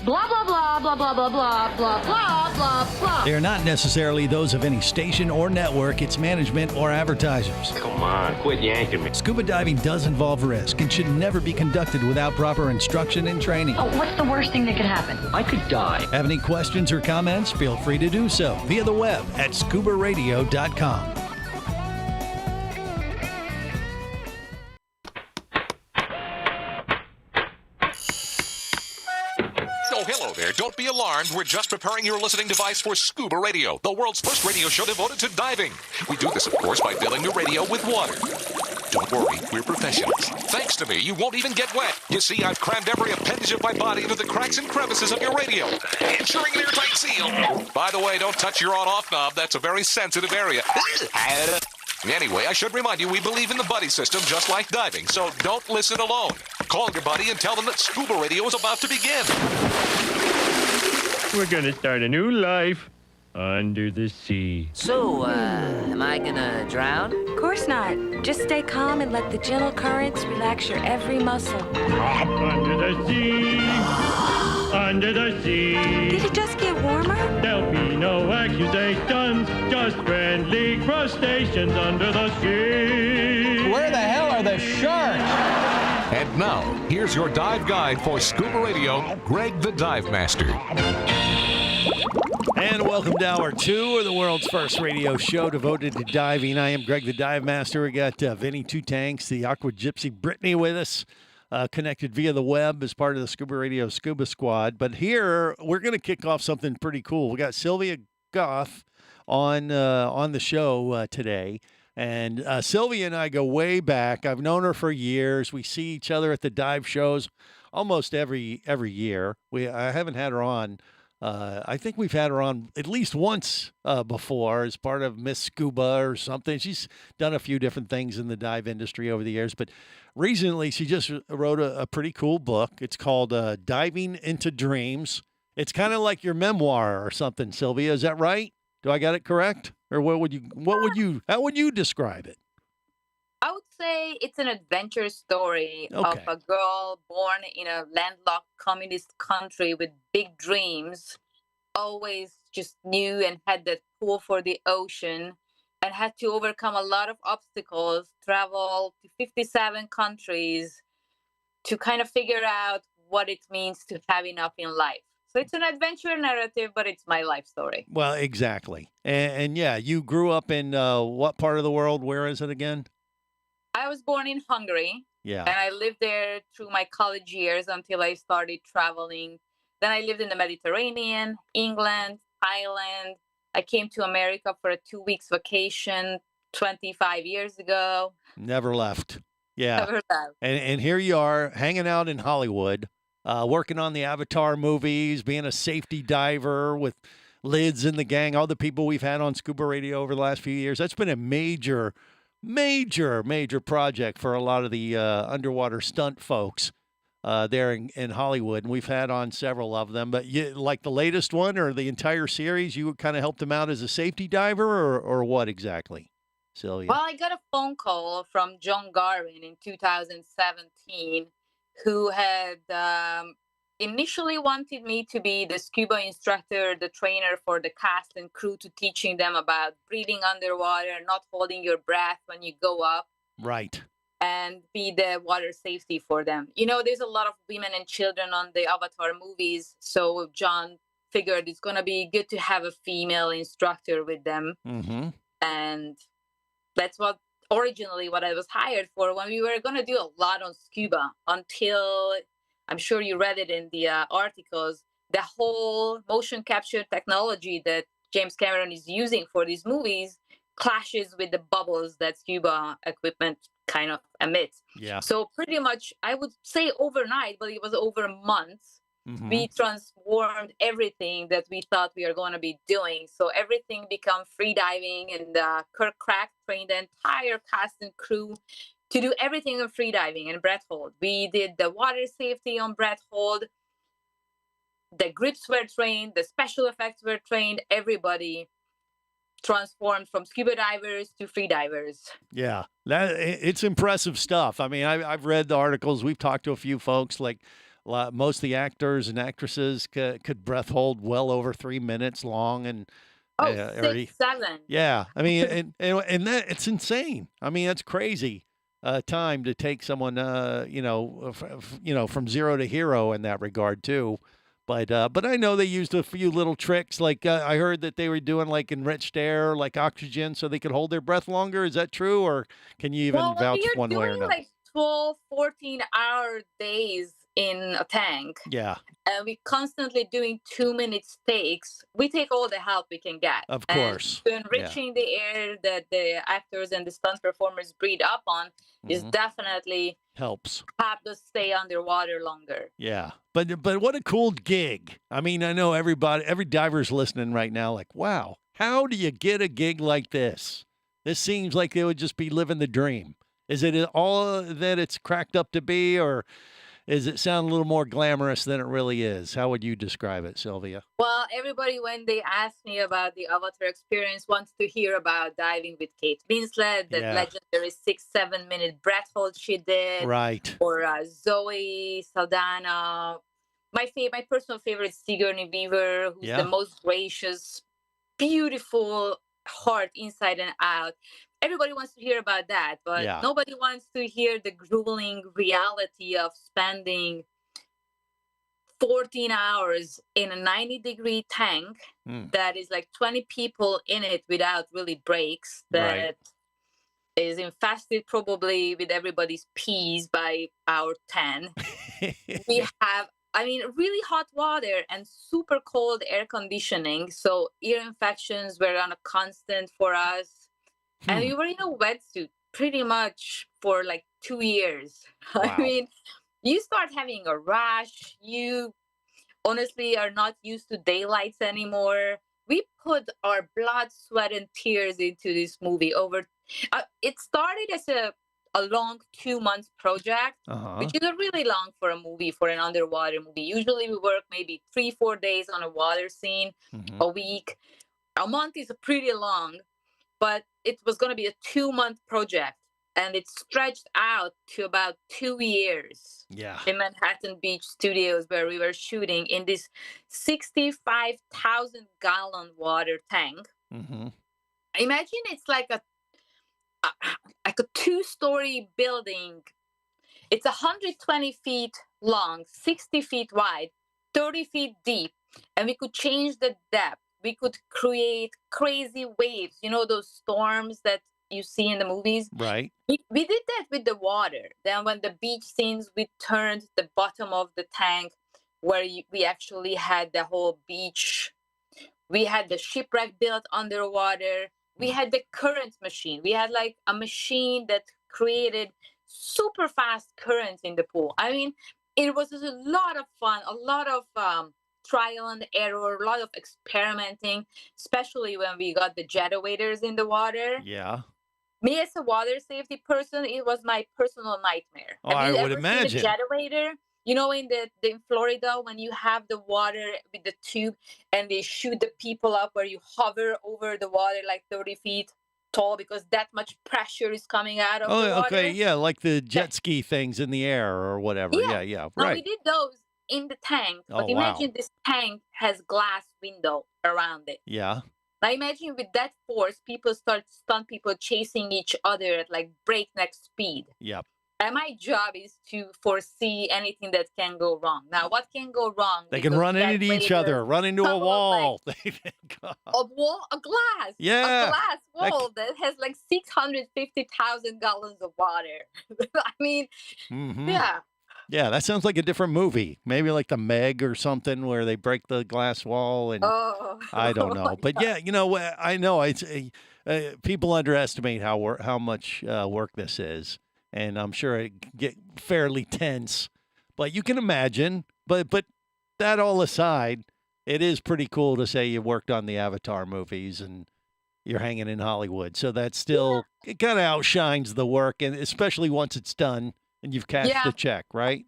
Blah, blah, blah, blah, blah, blah, blah, blah, blah, blah, blah. They are not necessarily those of any station or network, its management, or advertisers. Come on, quit yanking me. Scuba diving does involve risk and should never be conducted without proper instruction and training. Oh, what's the worst thing that could happen? I could die. Have any questions or comments? Feel free to do so via the web at ScubaRadio.com. Oh, hello there. Don't be alarmed. We're just preparing your listening device for Scuba Radio, the world's first radio show devoted to diving. We do this, of course, by filling your radio with water. Don't worry, we're professionals. Thanks to me, you won't even get wet. You see, I've crammed every appendage of my body into the cracks and crevices of your radio, ensuring an airtight seal. By the way, don't touch your on-off knob. That's a very sensitive area. Anyway, I should remind you, we believe in the buddy system just like diving, so don't listen alone. Call your buddy and tell them that Scuba Radio is about to begin. We're gonna start a new life under the sea. So, am I gonna drown? Of course not. Just stay calm and let the gentle currents relax your every muscle. Under the sea. Under the sea. Did it just get warmer? There'll be no accusations, just friendly crustaceans under the sea. Where the hell are the sharks? And now, here's your dive guide for Scuba Radio, Greg the Dive Master. And welcome to hour 2 of the world's first radio show devoted to diving. I am Greg the Dive Master. We got Vinny Two Tanks, the Aqua Gypsy Brittany with us, connected via the web as part of the Scuba Radio Scuba Squad. But here, we're going to kick off something pretty cool. We got Sylvia Goff on the show today. And Sylvia and I go way back. I've known her for years. We see each other at the dive shows almost every year. I haven't had her on I think we've had her on at least once before as part of Miss Scuba or something. She's done a few different things in the dive industry over the years, but recently she just wrote a pretty cool book. It's called Diving into Dreams. It's kind of like your memoir or something, Sylvia. Is that right? Do I got it correct? Or how would you describe it? I would say it's an adventure story of Okay. a girl born in a landlocked communist country with big dreams, always just knew and had that pull for the ocean, and had to overcome a lot of obstacles, travel to 57 countries to kind of figure out what it means to have enough in life. So it's an adventure narrative, but it's my life story. Well, exactly. And yeah, you grew up in what part of the world? Where is it again? I was born in Hungary. Yeah. And I lived there through my college years until I started traveling. Then I lived in the Mediterranean, England, Thailand. I came to America for a 2 weeks vacation 25 years ago. Never left. Yeah. Never left. And here you are hanging out in Hollywood, working on the Avatar movies, being a safety diver with Lids and the gang, all the people we've had on Scuba Radio over the last few years. That's been a major project for a lot of the underwater stunt folks there in Hollywood. And we've had on several of them. But like the latest one or the entire series, you kind of helped them out as a safety diver or what exactly, Sylvia? Well, I got a phone call from John Garvin in 2017 who had initially wanted me to be the scuba instructor, the trainer for the cast and crew, to teaching them about breathing underwater, not holding your breath when you go up. Right. And be the water safety for them. You know, there's a lot of women and children on the Avatar movies. So John figured it's going to be good to have a female instructor with them. Mm-hmm. And that's what originally what I was hired for when we were going to do a lot on scuba until, I'm sure you read it in the articles, the whole motion capture technology that James Cameron is using for these movies clashes with the bubbles that scuba equipment kind of emits. Yeah. So pretty much, I would say overnight, but it was over months, we transformed everything that we thought we are going to be doing. So everything become free diving, and Kirk Crack trained the entire cast and crew to do everything in free diving and breath hold. We did the water safety on breath hold. The grips were trained, the special effects were trained, everybody transformed from scuba divers to free divers. Yeah, it's impressive stuff. I mean, I've read the articles. We've talked to a few folks. Like most of the actors and actresses could breath hold well over 3 minutes long, and 6, 7. Yeah, I mean, and that it's insane. I mean, that's crazy. Time to take someone, from zero to hero in that regard too. But I know they used a few little tricks. Like I heard that they were doing like enriched air, like oxygen, so they could hold their breath longer. Is that true, or can you even vouch one way or doing another? like 12, 14-hour days in a tank, Yeah, and we constantly doing 2-minute takes, we take all the help we can get. of course. And enriching the air that the actors and the stunt performers breathe up on is definitely helps us stay underwater longer. Yeah, but what a cool gig. I mean, I know every diver's listening right now like, wow, how do you get a gig like this? This seems like they would just be living the dream. Is it all that it's cracked up to be, or does it sound a little more glamorous than it really is? How would you describe it, Sylvia? Well, everybody, when they ask me about the Avatar experience, wants to hear about diving with Kate Winslet, that legendary 6-7 minute breath hold she did. Right. Or Zoe Saldana. My personal favorite is Sigourney Weaver, who's the most gracious, beautiful heart inside and out. Everybody wants to hear about that, but nobody wants to hear the grueling reality of spending 14 hours in a 90-degree tank that is like 20 people in it without really breaks, that is infested probably with everybody's peas by hour 10. We have, really hot water and super cold air conditioning. So ear infections were on a constant for us. And we were in a wetsuit pretty much for like 2 years. Wow. I mean, you start having a rash, you honestly are not used to daylights anymore. We put our blood, sweat, and tears into this movie. It started as a long 2 month project, which is a really long for a movie, for an underwater movie. Usually we work maybe 3-4 days on a water scene, a week. A month is pretty long, but it was going to be a 2 month project, and it stretched out to about 2 years. Yeah. In Manhattan Beach Studios, where we were shooting in this 65,000 gallon water tank. Imagine it's like a 2-story building. It's 120 feet long, 60 feet wide, 30 feet deep, and we could change the depth. We could create crazy waves, those storms that you see in the movies. Right. We did that with the water. Then when the beach scenes, we turned the bottom of the tank where we actually had the whole beach. We had the shipwreck built underwater. We had the current machine. We had like a machine that created super fast currents in the pool. I mean, it was just a lot of fun, a lot of trial and error, a lot of experimenting, especially when we got the jet waders in the water. Yeah. Me as a water safety person, it was my personal nightmare. Oh, I would imagine. Seen a jet wader? In Florida, when you have the water with the tube and they shoot the people up, where you hover over the water like 30 feet tall because that much pressure is coming out of the water. Okay, yeah, like the jet ski things in the air or whatever. Yeah, Now, right. we did those in the tank, but imagine this tank has glass window around it. Yeah. Now imagine with that force, stunt people chasing each other at like breakneck speed. Yep. And my job is to foresee anything that can go wrong. Now, what can go wrong? They can run into each other, run into a wall. A glass. Yeah. A glass wall that has like 650,000 gallons of water. I mean, yeah. Yeah, that sounds like a different movie. Maybe like The Meg or something where they break the glass wall and I don't know. But yeah, I know it's people underestimate how much work this is, and I'm sure it can get fairly tense. But you can imagine. But that all aside, it is pretty cool to say you worked on the Avatar movies and you're hanging in Hollywood. So that still it kind of outshines the work, and especially once it's done. And you've cashed the check, right?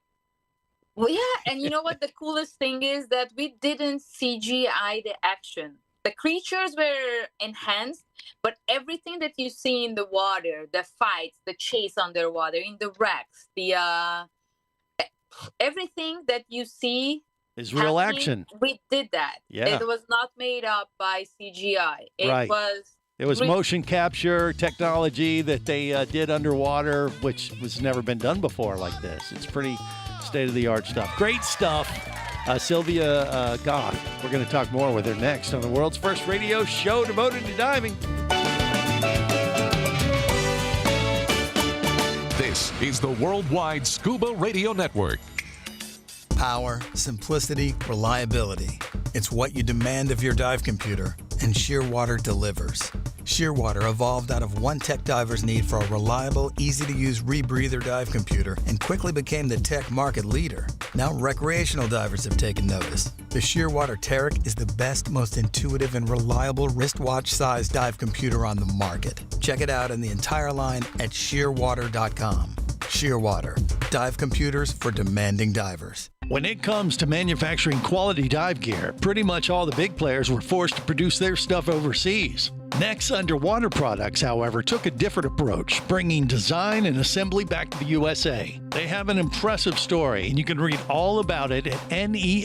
Well, yeah. And you know what the coolest thing is? That we didn't CGI the action. The creatures were enhanced, but everything that you see in the water, the fights, the chase underwater, in the wrecks, everything that you see is real action. We did that. Yeah. It was not made up by CGI. It was motion capture technology that they did underwater, which was never been done before like this. It's pretty state-of-the-art stuff. Great stuff. Sylvia Goth. We're going to talk more with her next on the world's first radio show devoted to diving. This is the Worldwide Scuba Radio Network. Power, simplicity, reliability. It's what you demand of your dive computer, and Shearwater delivers. Shearwater evolved out of one tech diver's need for a reliable, easy-to-use rebreather dive computer and quickly became the tech market leader. Now recreational divers have taken notice. The Shearwater Taric is the best, most intuitive, and reliable wristwatch-sized dive computer on the market. Check it out in the entire line at shearwater.com. Shearwater, dive computers for demanding divers. When it comes to manufacturing quality dive gear, pretty much all the big players were forced to produce their stuff overseas. Next Underwater Products, however, took a different approach, bringing design and assembly back to the USA. They have an impressive story, and you can read all about it at nexdive.com,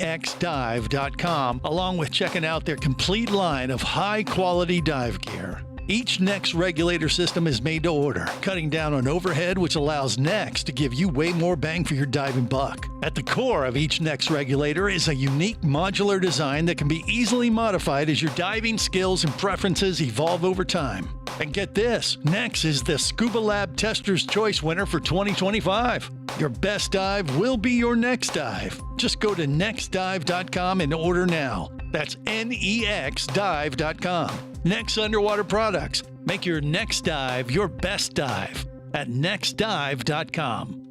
along with checking out their complete line of high-quality dive gear. Each Nex regulator system is made to order, cutting down on overhead, which allows Nex to give you way more bang for your diving buck. At the core of each Nex regulator is a unique modular design that can be easily modified as your diving skills and preferences evolve over time. And get this, Nex is the Scuba Lab Tester's Choice winner for 2025. Your best dive will be your next dive. Just go to nexdive.com and order now. That's nexdive.com. Nex Underwater Products. Make your next dive your best dive at nexdive.com.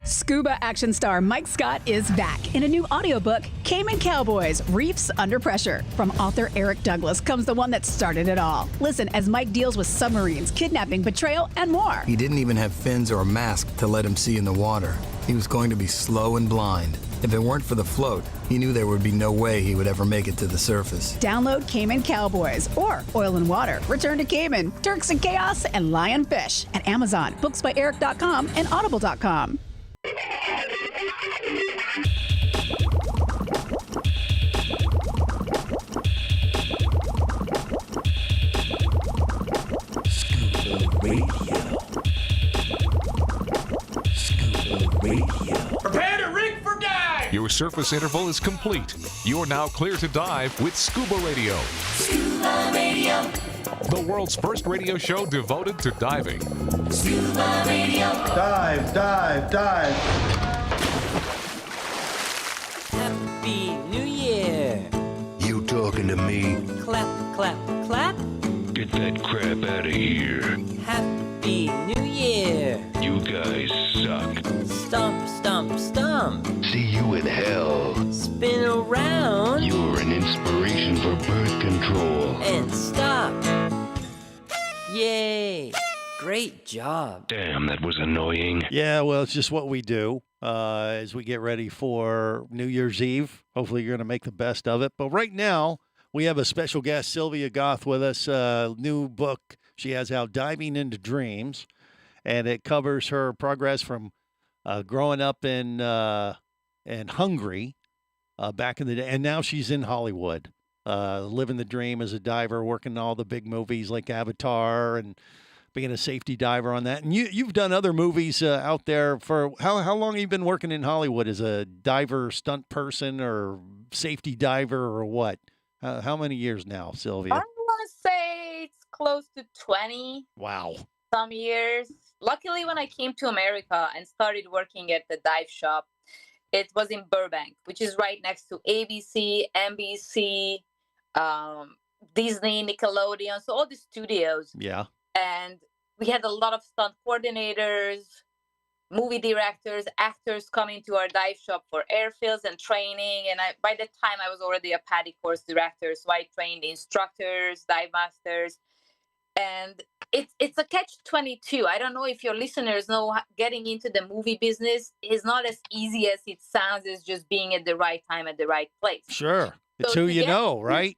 Scuba action star Mike Scott is back in a new audiobook, Cayman Cowboys, Reefs Under Pressure. From author Eric Douglas comes the one that started it all. Listen as Mike deals with submarines, kidnapping, betrayal, and more. He didn't even have fins or a mask to let him see in the water. He was going to be slow and blind. If it weren't for the float, he knew there would be no way he would ever make it to the surface. Download Cayman Cowboys or Oil and Water, Return to Cayman, Turks and Chaos, and Lionfish at Amazon, booksbyeric.com, and audible.com. Scuba Radio. Scuba Radio. Prepare to rig for dive! Your surface interval is complete. You're now clear to dive with Scuba Radio. Scuba Radio. The world's first radio show devoted to diving. Scuba Radio. Dive, dive, dive. Happy New Year! You talking to me? Clap, clap, clap. Get that crap out of here. Happy New Year! You guys suck. Stomp, stomp, stomp. See you in hell. Spin around. You're an inspiration for birth control. And stop. Yay! Great job. Damn, that was annoying. Yeah, well, it's just what we do as we get ready for New Year's Eve. Hopefully, you're going to make the best of it. But right now, we have a special guest, Sylvia Goth, with us. New book she has out, Diving into Dreams, and it covers her progress from growing up in Hungary back in the day, and now she's in Hollywood, living the dream as a diver, working in all the big movies like Avatar and being a safety diver on that. And you've done other movies out there for how long have you been working in Hollywood as a diver, stunt person, or safety diver, or what? How many years now, Sylvia? I want to say it's close to 20. Wow. Some years. Luckily, when I came to America and started working at the dive shop, it was in Burbank, which is right next to ABC, NBC, Disney, Nickelodeon, so all the studios. Yeah. And we had a lot of stunt coordinators, movie directors, actors coming to our dive shop for airfields and training. And by that time, I was already a PADI course director, so I trained instructors, dive masters. And it's a catch-22. I don't know if your listeners know, getting into the movie business is not as easy as it sounds, as just being at the right time at the right place. Sure. It's So who to you get know, into- right?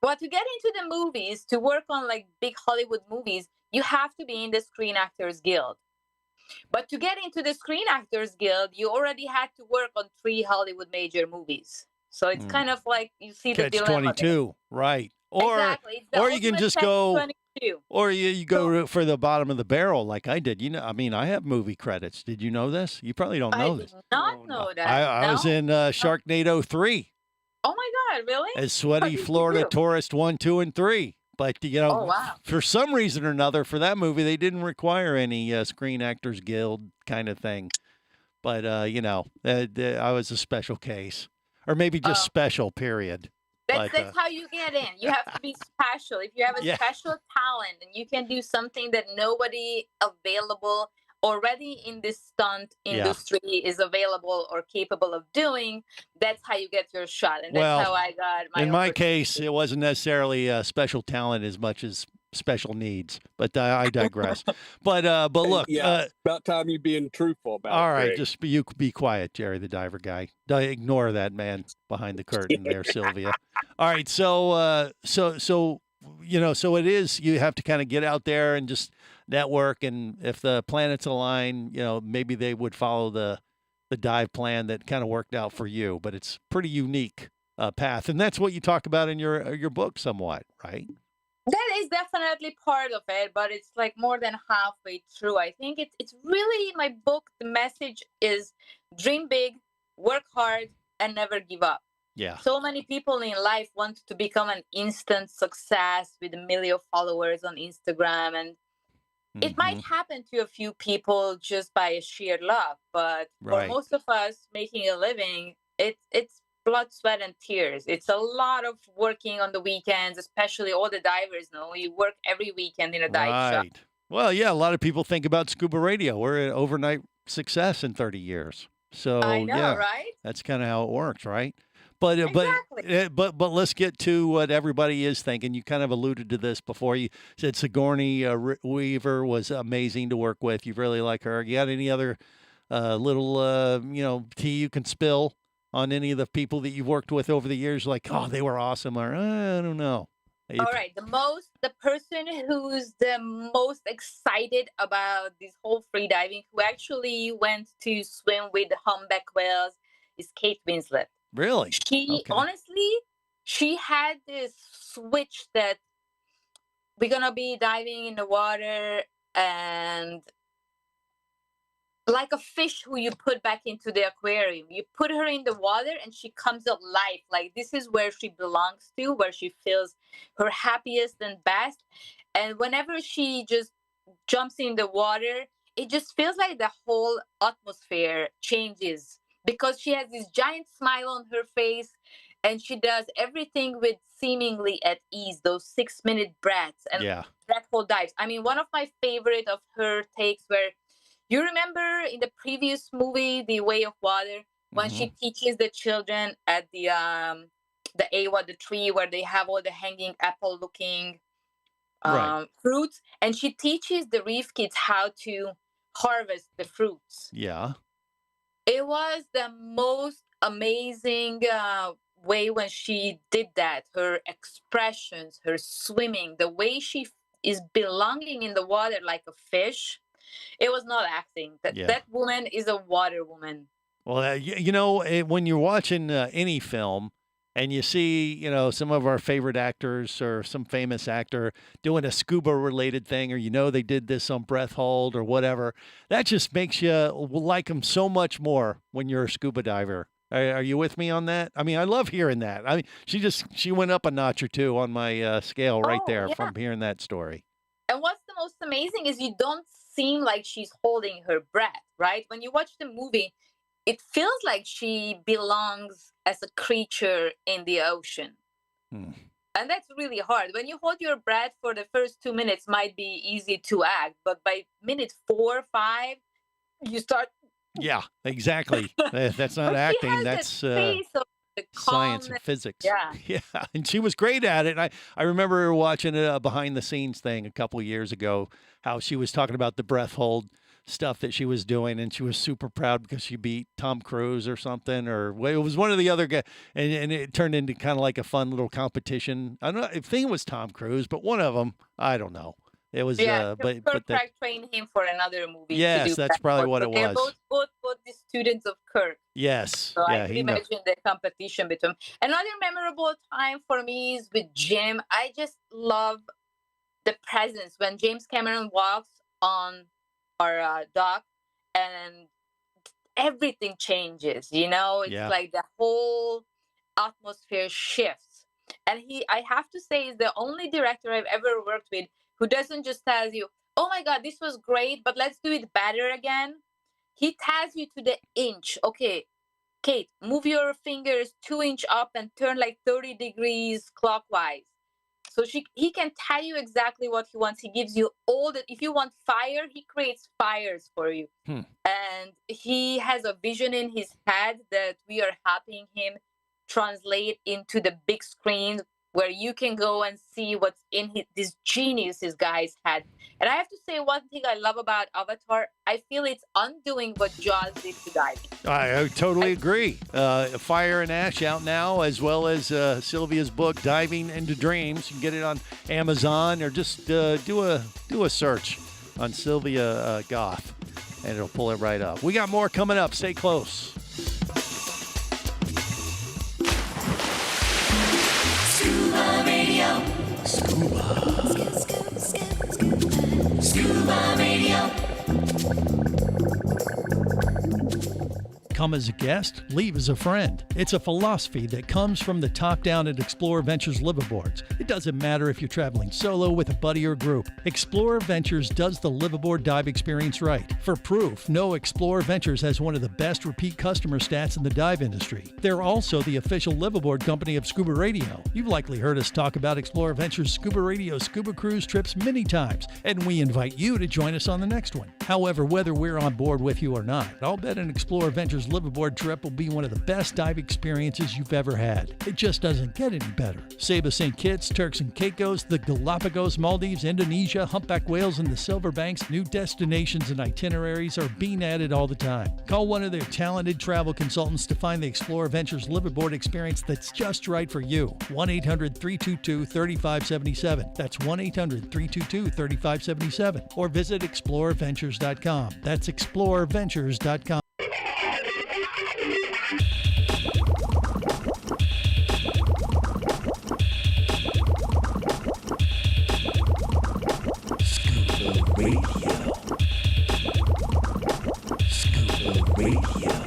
But to get into the movies, to work on like big Hollywood movies, you have to be in the Screen Actors Guild. But to get into the Screen Actors Guild, you already had to work on 3 Hollywood major movies. So it's kind of like you see the dilemma there. Catch-22, right? Or Exactly. It's the or you can ultimate just go, catch-22. or you go for the bottom of the barrel like I did. You know, I mean, I have movie credits. Did you know this? You probably don't know I this. did not know that. I was No? in Sharknado 3 Oh my God, really? as Sweaty What did you Florida do? Tourist 1, 2, and 3. But, you know, Oh, wow. for some reason or another, for that movie, they didn't require any Screen Actors Guild kind of thing. But, you know, I was a special case. Or maybe just special, period. That's how you get in. You have to be special. If you have a Yeah. special talent and you can do something that nobody available already in this stunt Yeah. industry is available or capable of doing, that's how you get your shot. And that's Well, how I got my in my opportunity. case, it wasn't necessarily special talent as much as special needs. But I digress. but look. Yeah, about time you being truthful about All it. right, Greg. just be quiet, Jerry the diver guy. Ignore that man behind the curtain there, Sylvia. All right, so you know, so it is. You have to kind of get out there and just network, and if the planets align, you know, maybe they would follow the dive plan that kind of worked out for you. But it's pretty unique path, and that's what you talk about in your book, somewhat, right? That is definitely part of it, but it's like more than halfway through. I think it's really my book. The message is dream big, work hard, and never give up. Yeah. So many people in life want to become an instant success with 1 million followers on Instagram, and it might happen to a few people just by sheer luck. But Right. for most of us making a living, it's blood, sweat, and tears. It's a lot of working on the weekends, especially all the divers know you work every weekend in a dive shop. Right. Well, yeah, a lot of people think about Scuba Radio. We're an overnight success in 30 years. So I know, yeah, right? that's kind of how it works, right? But Exactly. but let's get to what everybody is thinking. You kind of alluded to this before. You said Sigourney Weaver was amazing to work with. You really like her. You got any other little tea you can spill on any of the people that you've worked with over the years? Like, oh, they were awesome, or I don't know. All right, the person who's the most excited about this whole free diving, who actually went to swim with the humpback whales, is Kate Winslet. Really? She honestly, she had this switch that we're gonna be diving in the water, and like a fish who you put back into the aquarium, you put her in the water and she comes alive. Like, this is where she belongs to, where she feels her happiest and best. And whenever she just jumps in the water, it just feels like the whole atmosphere changes, because she has this giant smile on her face, and she does everything with seemingly at ease, those 6-minute breaths and breathful dives. I mean, one of my favorite of her takes where, you remember in the previous movie, The Way of Water, when she teaches the children at the Awa, the tree where they have all the hanging apple looking fruits, and she teaches the reef kids how to harvest the fruits. Yeah. It was the most amazing way when she did that. Her expressions, her swimming, the way she is belonging in the water like a fish. It was not acting. That woman is a water woman. Well, when you're watching any film and you see, some of our favorite actors or some famous actor doing a scuba related thing, or, they did this on Breath Hold or whatever, that just makes you like them so much more when you're a scuba diver. Are you with me on that? I mean, I love hearing that. I mean, she went up a notch or two on my scale right there from hearing that story. And what's the most amazing is you don't seem like she's holding her breath, right? When you watch the movie, it feels like she belongs as a creature in the ocean. And that's really hard. When you hold your breath for the first 2 minutes, might be easy to act, but by minute 4 or 5, you start. Yeah, exactly. That's not acting. That's science and physics. Yeah. And she was great at it. I remember her watching a behind the scenes thing a couple of years ago, how she was talking about the breath hold stuff that she was doing, and she was super proud because she beat Tom Cruise or something, or it was one of the other guys, and it turned into kind of like a fun little competition. I don't know, I think it was Tom Cruise, but one of them, I don't know. It was, but Kirk trained him for another movie. Yes, to do that's probably what it was. They're both the students of Kirk. Yes. So I can imagine the competition between. Another memorable time for me is with Jim. I just love the presence when James Cameron walks on our dock, and everything changes. It's like the whole atmosphere shifts. And I have to say, is the only director I've ever worked with who doesn't just tell you, oh my God, this was great, but let's do it better again. He tells you to the inch. Okay, Kate, move your fingers 2 inches up and turn like 30 degrees clockwise. So he can tell you exactly what he wants. He gives you all that. If you want fire, he creates fires for you. And he has a vision in his head that we are helping him translate into the big screen, where you can go and see what's in this genius this guy's head. And I have to say, one thing I love about Avatar, I feel it's undoing what Jaws did to diving. I totally agree. Fire and Ash out now, as well as Sylvia's book, Diving into Dreams. You can get it on Amazon, or just do a search on Sylvia Goth, and it'll pull it right up. We got more coming up. Stay close. Scuba Radio. Scuba Radio. Come as a guest, leave as a friend. It's a philosophy that comes from the top down at Explorer Ventures liveaboards. It doesn't matter if you're traveling solo with a buddy or group. Explorer Ventures does the liveaboard dive experience right. For proof, know Explorer Ventures has one of the best repeat customer stats in the dive industry. They're also the official liveaboard company of Scuba Radio. You've likely heard us talk about Explorer Ventures Scuba Radio scuba cruise trips many times, and we invite you to join us on the next one. However, whether we're on board with you or not, I'll bet an Explorer Ventures liveaboard trip will be one of the best dive experiences you've ever had. It just doesn't get any better. Saba St. Kitts, Turks and Caicos, the Galapagos, Maldives, Indonesia, humpback whales, and the Silver Banks, new destinations and itineraries are being added all the time. Call one of their talented travel consultants to find the Explorer Ventures liveaboard experience that's just right for you. 1-800-322-3577. That's 1-800-322-3577. Or visit explorerventures.com. That's explorerventures.com.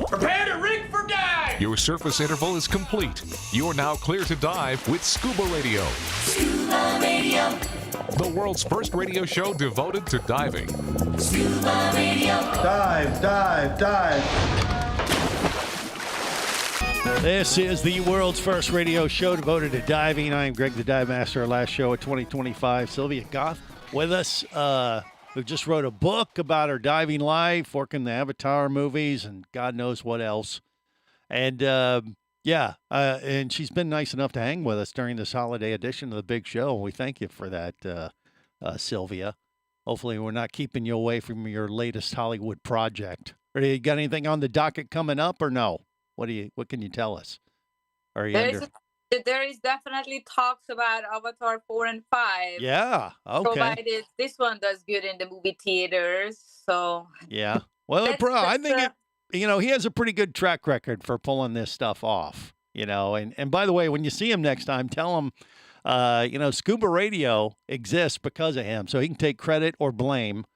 Prepare to rig for dive! Your surface interval is complete. You're now clear to dive with Scuba Radio. Scuba Radio. The world's first radio show devoted to diving. Scuba Radio. Dive, dive, dive. This is the world's first radio show devoted to diving. I am Greg the Dive Master. Our last show of 2025. Sylvia Goff with us. Who just wrote a book about her diving life, working the Avatar movies, and God knows what else. And and she's been nice enough to hang with us during this holiday edition of the big show. And we thank you for that, Sylvia. Hopefully, we're not keeping you away from your latest Hollywood project. Or you got anything on the docket coming up, or no? What can you tell us? Are you There is definitely talks about Avatar 4 and 5. Yeah, okay. Provided this one does good in the movie theaters, so... Yeah. Well, I think, he has a pretty good track record for pulling this stuff off, And by the way, when you see him next time, tell him, Scuba Radio exists because of him, so he can take credit or blame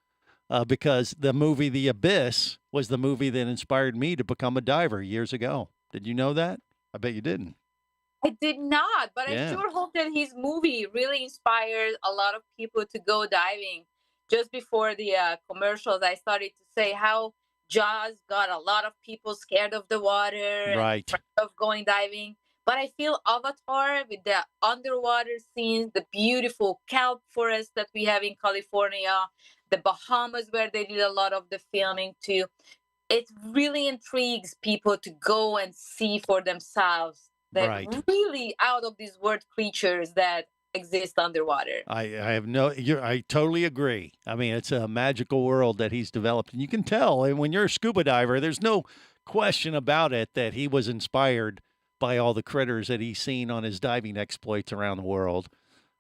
because the movie The Abyss was the movie that inspired me to become a diver years ago. Did you know that? I bet you didn't. I did not, but Yeah. I sure hope that his movie really inspired a lot of people to go diving. Just before the commercials, I started to say how Jaws got a lot of people scared of the water, Right. and afraid of going diving. But I feel Avatar with the underwater scenes, the beautiful kelp forest that we have in California, the Bahamas where they did a lot of the filming too. It really intrigues people to go and see for themselves. They're Right. really out of these world creatures that exist underwater. I totally agree. I mean, it's a magical world that he's developed. And you can tell, and when you're a scuba diver, there's no question about it that he was inspired by all the critters that he's seen on his diving exploits around the world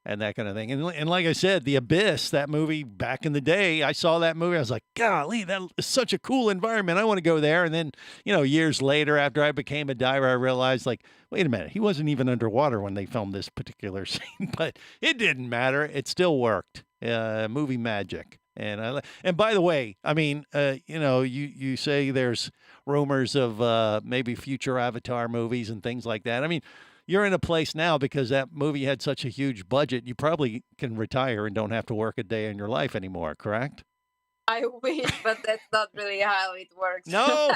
and that kind of thing. And like I said, The Abyss, that movie back in the day, I saw that movie. I was like, golly, that is such a cool environment. I want to go there. And then, years later, after I became a diver, I realized, like, wait a minute, he wasn't even underwater when they filmed this particular scene, but it didn't matter. It still worked. Movie magic. And by the way, I mean, you say there's rumors of maybe future Avatar movies and things like that. I mean, you're in a place now because that movie had such a huge budget. You probably can retire and don't have to work a day in your life anymore, correct? I wish, but that's not really how it works. No,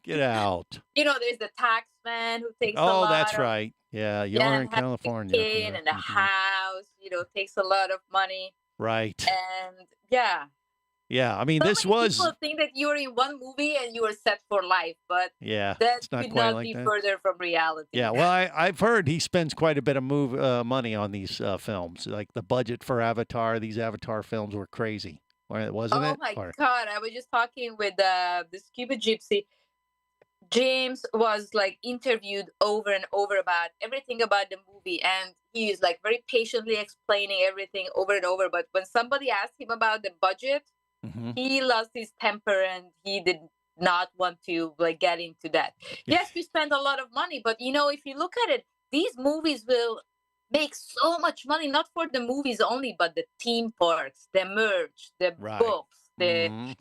get out. There's the tax man who takes a lot. Oh, that's right. Yeah, you're in California. Kid and a house, takes a lot of money. Right. And yeah. Yeah, I mean, So this many was. people think that you're in one movie and you are set for life, but Yeah, that it's not could quite not like be that. further from reality. Yeah, well, I've heard he spends quite a bit of money on these films. Like the budget for Avatar, these Avatar films were crazy, wasn't it? Oh my God! I was just talking with the Scuba Gypsy. James was like interviewed over and over about everything about the movie, and he is like very patiently explaining everything over and over. But when somebody asked him about the budget, he lost his temper and he did not want to like get into that. Yes, we spent a lot of money, but if you look at it, these movies will make so much money, not for the movies only, but the theme parks, the merch, the books, the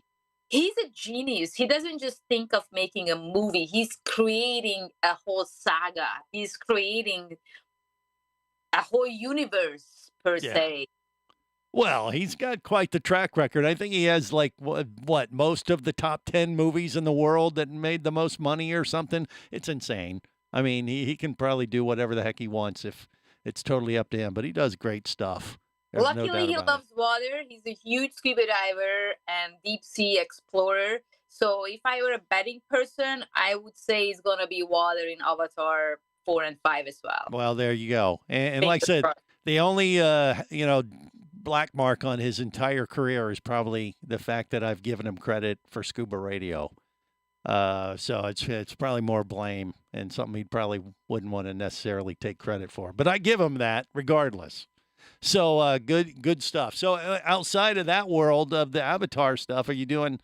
he's a genius. He doesn't just think of making a movie. He's creating a whole saga. He's creating a whole universe per Yeah. se. Well, he's got quite the track record. I think he has like what most of the top 10 movies in the world that made the most money or something. It's insane. I mean, he can probably do whatever the heck he wants if it's totally up to him, but he does great stuff. There's no Luckily, doubt he about it. loves water. He's a huge scuba diver and deep sea explorer. So if I were a betting person, I would say it's gonna be water in Avatar 4 and 5 as well. Well, there you go. And like I Fingers said, crossed. the only black mark on his entire career is probably the fact that I've given him credit for Scuba Radio. So it's probably more blame and something he probably wouldn't want to necessarily take credit for. But I give him that regardless. So good stuff. So outside of that world of the Avatar stuff, are you doing,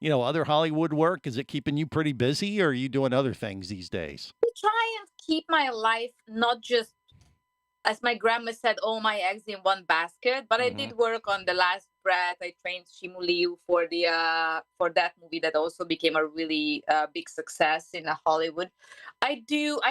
other Hollywood work? Is it keeping you pretty busy, or are you doing other things these days? I try and keep my life not just, as my grandma said, all my eggs in one basket. But I did work on The Last Breath. I trained Shimu Liu for for that movie that also became a really big success in Hollywood. I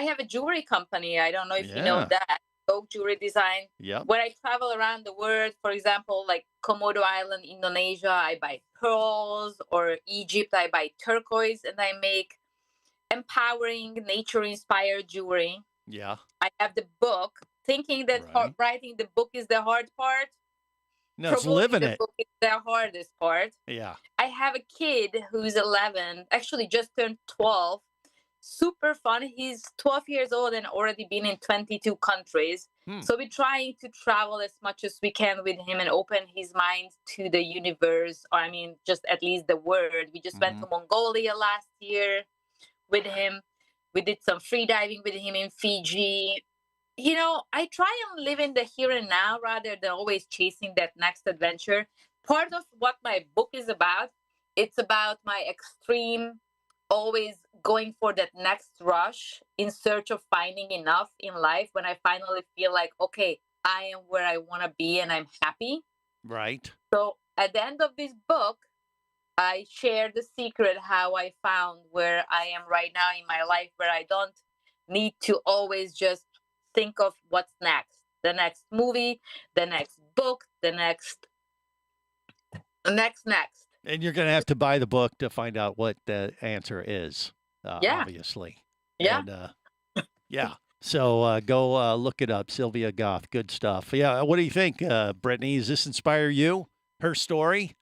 have a jewelry company. I don't know if you know Yeah. that. Oak Jewelry Design. Yep. Where I travel around the world, for example, like Komodo Island, Indonesia, I buy pearls, or Egypt, I buy turquoise, and I make empowering, nature-inspired jewelry. Yeah. I have the book, thinking that Right. writing the book is the hard part. No, it's Promoting living the it. book is the hardest part. Yeah. I have a kid who's 11, actually just turned 12. Super fun. He's 12 years old and already been in 22 countries. So we're trying to travel as much as we can with him and open his mind to the universe. Or, I mean, just at least the world. We just went to Mongolia last year with him. We did some free diving with him in Fiji. I try and live in the here and now rather than always chasing that next adventure. Part of what my book is about, it's about my extreme, always going for that next rush in search of finding enough in life when I finally feel like, okay, I am where I want to be and I'm happy. Right. So at the end of this book, I share the secret how I found where I am right now in my life, where I don't need to always just think of what's next, the next movie, the next book, the next. And you're going to have to buy the book to find out what the answer is, Yeah. obviously. Yeah. And, yeah. So go look it up. Sylvia Goth. Good stuff. Yeah. What do you think, Brittany? Does this inspire you? Her story?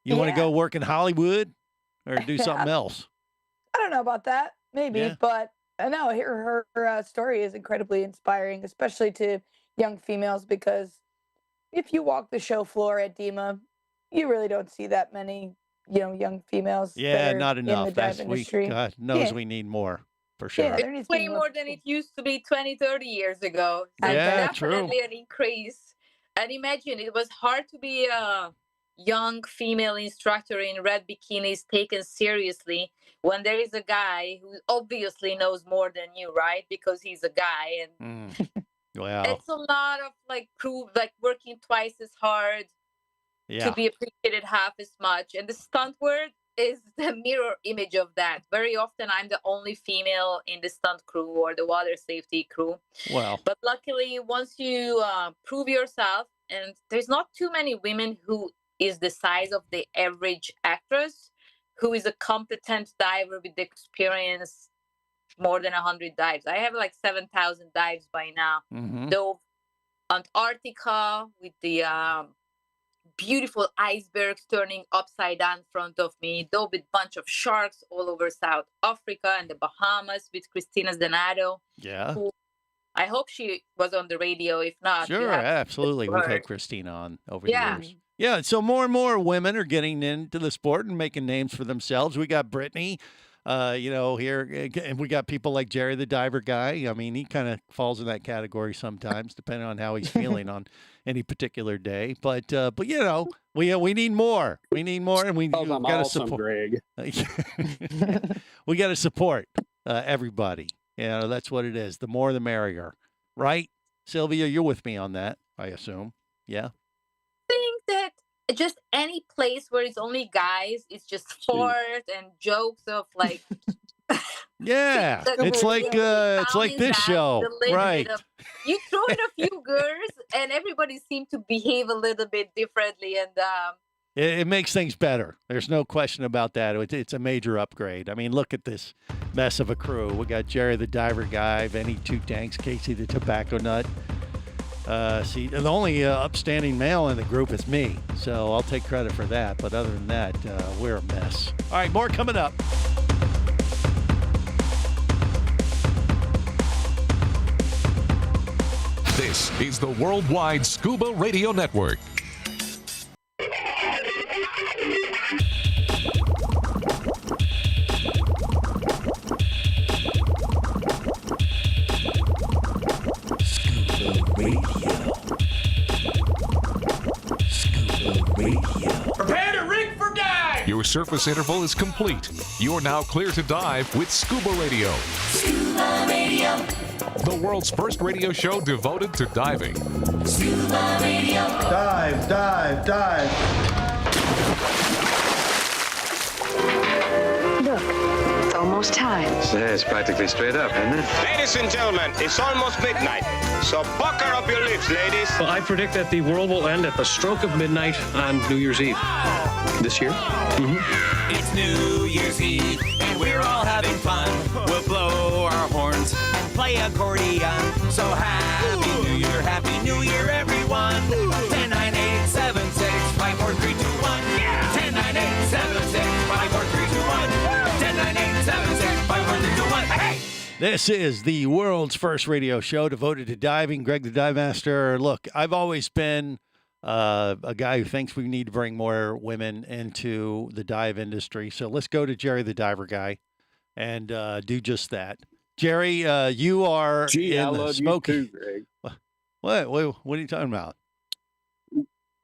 You want to go work in Hollywood or do something else? I don't know about that. Maybe, Yeah. but I know her story is incredibly inspiring, especially to young females, because if you walk the show floor at DEMA, you really don't see that many, young females that Yeah, are not in enough. the dive That's industry. God knows Yeah. we need more for Yeah, sure. there needs to be Way more than it used to be 20, 30 years ago. So Yeah, true. definitely an increase. And imagine it was hard to be a young female instructor in red bikinis taken seriously when there is a guy who obviously knows more than you, right? Because he's a guy. And Wow. it's a lot of working twice as hard Yeah. to be appreciated half as much. And the stunt world is the mirror image of that. Very often I'm the only female in the stunt crew or the water safety crew. Well, But luckily, once you prove yourself, and there's not too many women who is the size of the average actress, who is a competent diver with experience more than 100 dives. I have like 7,000 dives by now. Dove Antarctica with the beautiful icebergs turning upside down in front of me. Dove with bunch of sharks all over South Africa and the Bahamas with Christina Zanato. Yeah. Who I hope she was on the radio. If not, you Sure, have to absolutely. listen We've to her. had Christina on over Yeah. the years. Yeah, so more and more women are getting into the sport and making names for themselves. We got Brittany, here, and we got people like Jerry the diver guy. I mean, he kind of falls in that category sometimes, depending on how he's feeling on any particular day. But we need more. We need more, and we've got to awesome, support. Greg. We got to support everybody. That's what it is. The more, the merrier, right? Sylvia, you're with me on that, I assume. Yeah. Think that just any place where it's only guys, it's just sport and jokes of like. Yeah, it's like this show, right? You throw in a few girls, and everybody seems to behave a little bit differently, and it makes things better. There's no question about that. It's a major upgrade. I mean, look at this mess of a crew. We got Jerry the Diver Guy, Vinny Two Tanks, Casey the Tobacco Nut. See, the only upstanding male in the group is me, so I'll take credit for that. But other than that, we're a mess. All right, more coming up. This is the Worldwide Scuba Radio Network. Prepare to rig for dive! Your surface interval is complete. You're now clear to dive with Scuba Radio. Scuba Radio. The world's first radio show devoted to diving. Scuba Radio. Dive, dive, dive. Look, it's almost time. It's practically straight up, isn't it? Ladies and gentlemen, it's almost midnight. So pucker up your lips, ladies. Well, I predict that the world will end at the stroke of midnight on New Year's Eve. This year? Mm-hmm. It's New Year's Eve, and we're all having fun. We'll blow our horns and play accordion. So Happy New Year, everyone. 10, 9, 8, 7, 6, 5, 4, 3, 2, 1. Yeah! 10, 9, 8, 7, 6, 5, 4, 3, 2, 1. 10, 9, 8, 7, 6, 5, 4, 3, 2, 1. Hey! This is the world's first radio show devoted to diving. Greg the Dive Master. Look, I've always been a guy who thinks we need to bring more women into the dive industry. So let's go to Jerry the Diver Guy and do just that. Jerry, you are in the smoky. You too, Greg. What are you talking about?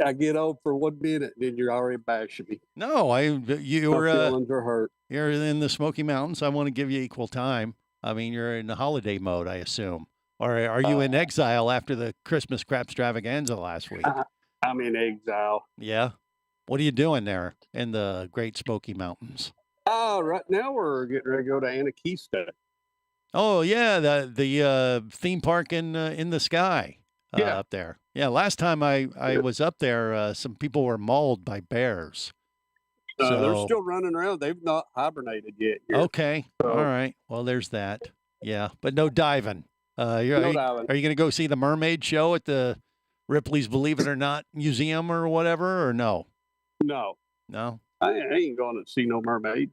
I get on for 1 minute, and then you're already bashing me. No, My feelings are hurt. You're in the Smoky Mountains. I want to give you equal time. I mean, you're in the holiday mode, I assume. Or are you in exile after the Christmas crap extravaganza last week? I'm in exile. Yeah. What are you doing there in the Great Smoky Mountains? Right now we're getting ready to go to Anakista. Oh yeah, the theme park in the sky up there. Yeah, last time I was up there, some people were mauled by bears. So, they're still running around. They've not hibernated yet. Okay. So, all right. Well, there's that. Yeah, but no diving. Diving. Are you going to go see the mermaid show at the Ripley's Believe It or Not Museum or whatever, or no? No. No? I ain't going to see no mermaid.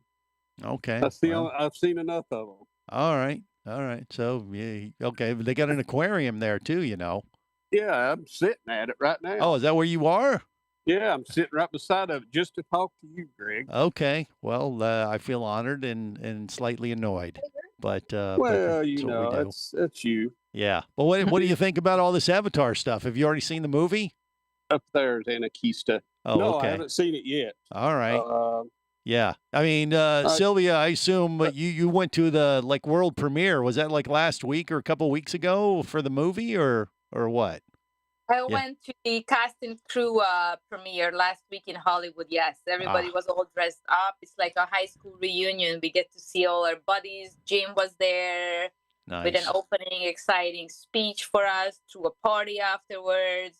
Okay. I've seen enough of them. All right. So, yeah, okay. But they got an aquarium there, too, you know. Yeah, I'm sitting at it right now. Oh, is that where you are? Yeah, I'm sitting right beside of it just to talk to you, Greg. Okay. Well, I feel honored and slightly annoyed. But well, you know, it's you. Yeah. But what do you think about all this Avatar stuff? Have you already seen the movie? Up there's Anakista. Oh, no, okay. I haven't seen it yet. All right. Yeah. I mean, Sylvia, I assume you went to the world premiere. Was that like last week or a couple weeks ago for the movie or what? I went to the cast and crew premiere last week in Hollywood. Yes, everybody was all dressed up. It's like a high school reunion. We get to see all our buddies. Jim was there with an opening, exciting speech for us to a party afterwards.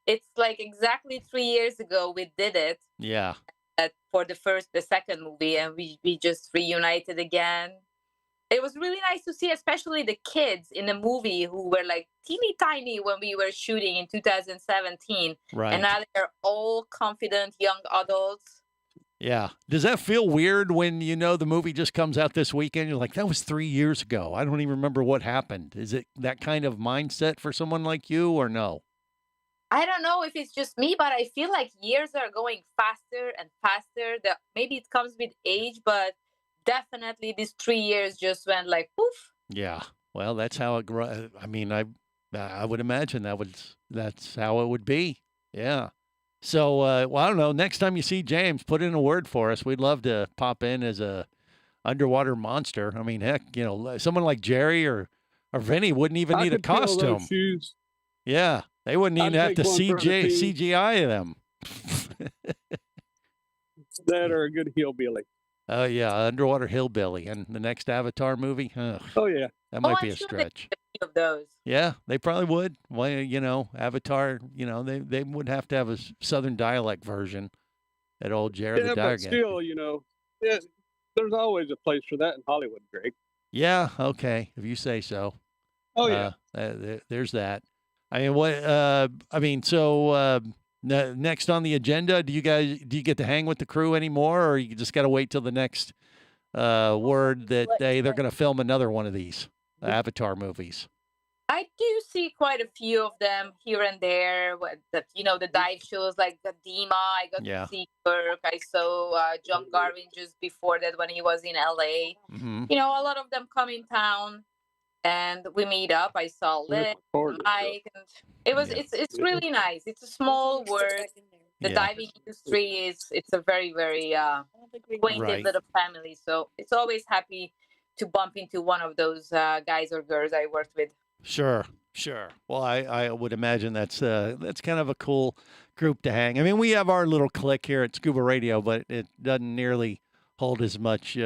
It's like exactly 3 years ago we did it. Yeah. For the second movie, and we just reunited again. It was really nice to see, especially the kids in the movie who were like teeny tiny when we were shooting in 2017. Right. And now they're all confident young adults. Yeah. Does that feel weird when you know the movie just comes out this weekend? You're like, that was 3 years ago. I don't even remember what happened. Is it that kind of mindset for someone like you or no? I don't know if it's just me, but I feel like years are going faster and faster. Maybe it comes with age, but definitely these 3 years just went like poof. Yeah. Well, that's how it grows. I mean, I would imagine that's how it would be. Yeah. So, well, I don't know. Next time you see James, put in a word for us. We'd love to pop in as a underwater monster. I mean, heck, you know, someone like Jerry or Vinny wouldn't even need a costume. Shoes. Yeah. They wouldn't even have to CGI them. That or a good hillbilly. Oh yeah, Underwater Hillbilly, and the next Avatar movie. Ugh, Oh yeah, that might I'm be a sure stretch. a few of those. Yeah, they probably would. Well, Avatar. They would have to have a Southern dialect version. That old Jared the yeah, Dire but guy. still, yeah, there's always a place for that in Hollywood, Greg. Yeah, okay, if you say so. Oh yeah. There's that. I mean, what? So next on the agenda, do you get to hang with the crew anymore, or you just got to wait till the next word that they're going to film another one of these Avatar movies? I do see quite a few of them here and there. The dive shows like the Dima. I got Yeah. to see Kirk. I saw John Garvin just before that when he was in LA. Mm-hmm. A lot of them come in town, and we meet up. I saw Liz, Mike, and it's really nice. It's a small world. The diving industry it's a very very acquainted little family. So it's always happy to bump into one of those guys or girls I worked with. Sure. Well, I would imagine that's kind of a cool group to hang. I mean, we have our little clique here at Scuba Radio, but it doesn't nearly hold as much,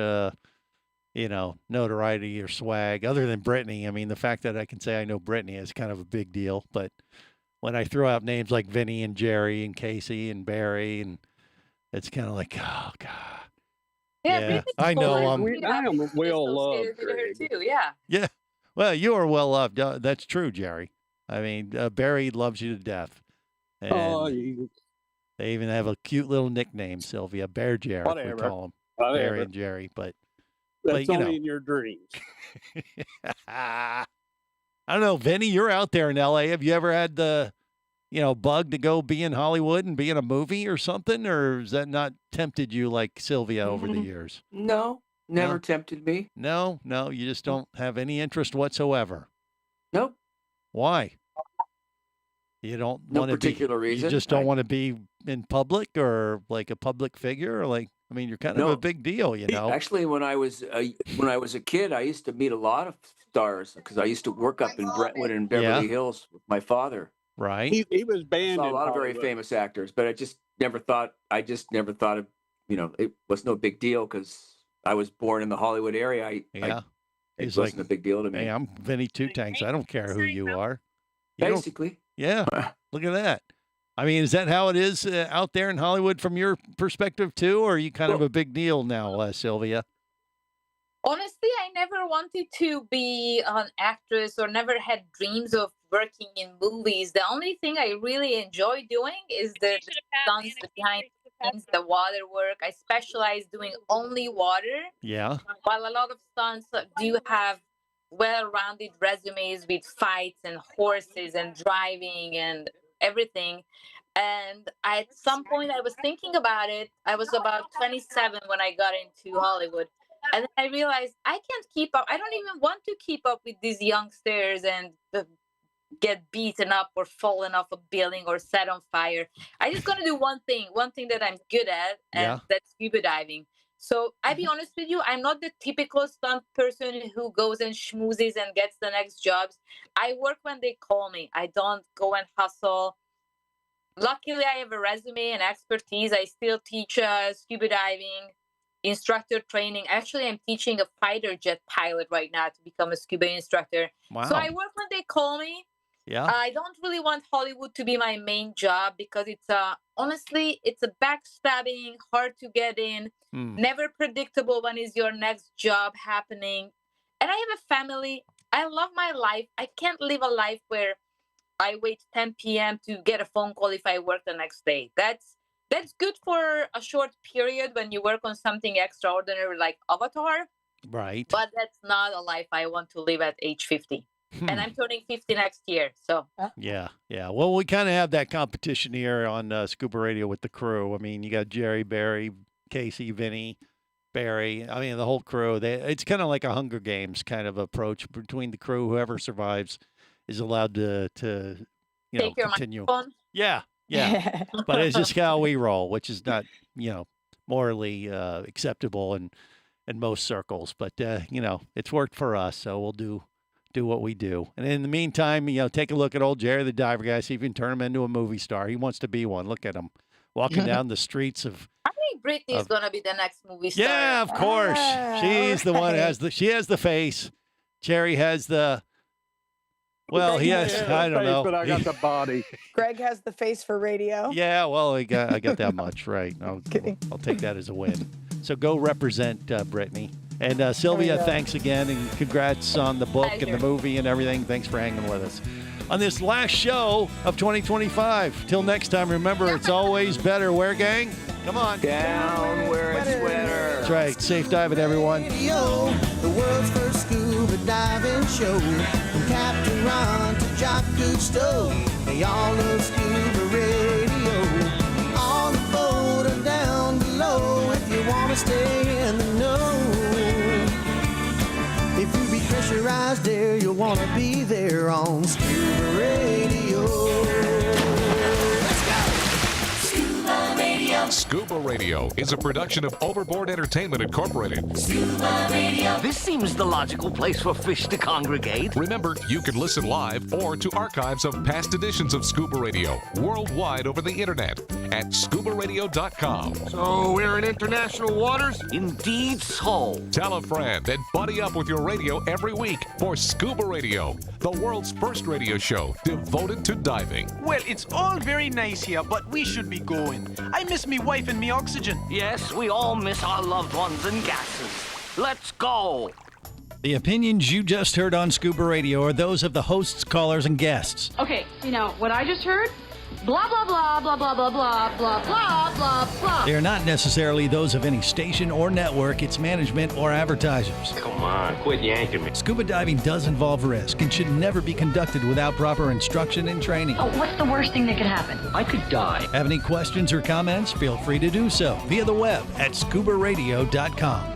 notoriety or swag other than Brittany. I mean, the fact that I can say I know Brittany is kind of a big deal. But when I throw out names like Vinny and Jerry and Casey and Barry, and it's kind of like, oh God. Yeah, I know. I am well loved, Greg. Too. Yeah. Yeah. Well, you are well loved. That's true, Jerry. I mean, Barry loves you to death. And they even have a cute little nickname, Sylvia. Bear Jerry, we call them. Barry and Jerry. But that's only in your dreams. I don't know, Vinny, you're out there in LA. Have you ever had the, bug to go be in Hollywood and be in a movie or something? Or has that not tempted you like Sylvia over the years? No. Never tempted me. No, you just don't have any interest whatsoever. Nope. Why? You don't no want to particular reason. You just don't want to be in public or like a public figure, or you're kind of a big deal, Actually, when I was a kid, I used to meet a lot of stars because I used to work up in Brentwood and Beverly Hills with my father. Right. He was banned. I saw a lot of very famous actors, but I just never thought of, it was no big deal because I was born in the Hollywood area. It wasn't a big deal to me. Hey, I'm Vinny Two Tanks. I don't care who you are. Basically. Yeah. Look at that. I mean, is that how it is out there in Hollywood from your perspective too, or are you kind of a big deal now, Sylvia? Honestly, I never wanted to be an actress or never had dreams of working in movies. The only thing I really enjoy doing is the stunts behind the water work. I specialize doing only water. Yeah. While a lot of stunts do have well-rounded resumes with fights and horses and driving and everything. And at some point I was thinking about it. I was about 27 when I got into Hollywood. And then I realized I can't keep up. I don't even want to keep up with these youngsters and get beaten up or fallen off a building or set on fire. I just gonna do one thing that I'm good at, and that's scuba diving. So I'll be honest with you, I'm not the typical stunt person who goes and schmoozes and gets the next jobs. I work when they call me. I don't go and hustle. Luckily, I have a resume and expertise. I still teach scuba diving, instructor training. Actually, I'm teaching a fighter jet pilot right now to become a scuba instructor. Wow. So I work when they call me. Yeah. I don't really want Hollywood to be my main job because honestly, it's a backstabbing, hard to get in, never predictable when is your next job happening. And I have a family. I love my life. I can't live a life where I wait 10 p.m. to get a phone call if I work the next day. That's good for a short period when you work on something extraordinary like Avatar. Right. But that's not a life I want to live at age 50. And I'm turning 50 next year. So yeah. Well, we kind of have that competition here on Scuba Radio with the crew. I mean, you got Jerry, Barry, Casey, Vinny, Barry. I mean, the whole crew. It's kind of like a Hunger Games kind of approach between the crew. Whoever survives is allowed to take your continue. Microphone. Yeah. But it's just how we roll, which is not morally acceptable in most circles. But it's worked for us, so we'll do what we do. And in the meantime, take a look at old Jerry the Diver guy, see if you can turn him into a movie star. He wants to be one. Look at him. walking down the streets of. I think Britney is going to be the next movie star. Yeah, of course. She's the one she has the face. Jerry has the. Well, he has. I don't know. But I got the body. Greg has the face for radio. Yeah, well, I got that much right. I'll take that as a win. So go represent Brittany. And Sylvia, thanks again, and congrats on the book and the movie and everything. Thanks for hanging with us on this last show of 2025. Till next time, remember, it's always better. Where, gang? Come on. Down where it's wetter. That's right. Safe diving, everyone. The world's first scuba diving show. From Captain Ron to Jock Cousteau, they all love Scuba Radio. On the boat or down below, if you want to stay in the know. If you be pressurized there, you'll want to be there on Scuba Radio. Let's go! Scuba Radio. Scuba Radio is a production of Overboard Entertainment Incorporated. Scuba Radio. This seems the logical place for fish to congregate. Remember, you can listen live or to archives of past editions of Scuba Radio worldwide over the internet at ScubaRadio.com. So we're in international waters? Indeed so. Tell a friend and buddy up with your radio every week for Scuba Radio, the world's first radio show devoted to diving. Well, it's all very nice here, but we should be going. I miss me wife and me oxygen. Yes, we all miss our loved ones and gases. Let's go. The opinions you just heard on Scuba Radio are those of the hosts, callers, and guests. Okay, what I just heard? Blah, blah, blah, blah, blah, blah, blah, blah, blah, blah, blah. They are not necessarily those of any station or network, its management, or advertisers. Come on, quit yanking me. Scuba diving does involve risk and should never be conducted without proper instruction and training. Oh, what's the worst thing that could happen? I could die. Have any questions or comments? Feel free to do so via the web at ScubaRadio.com.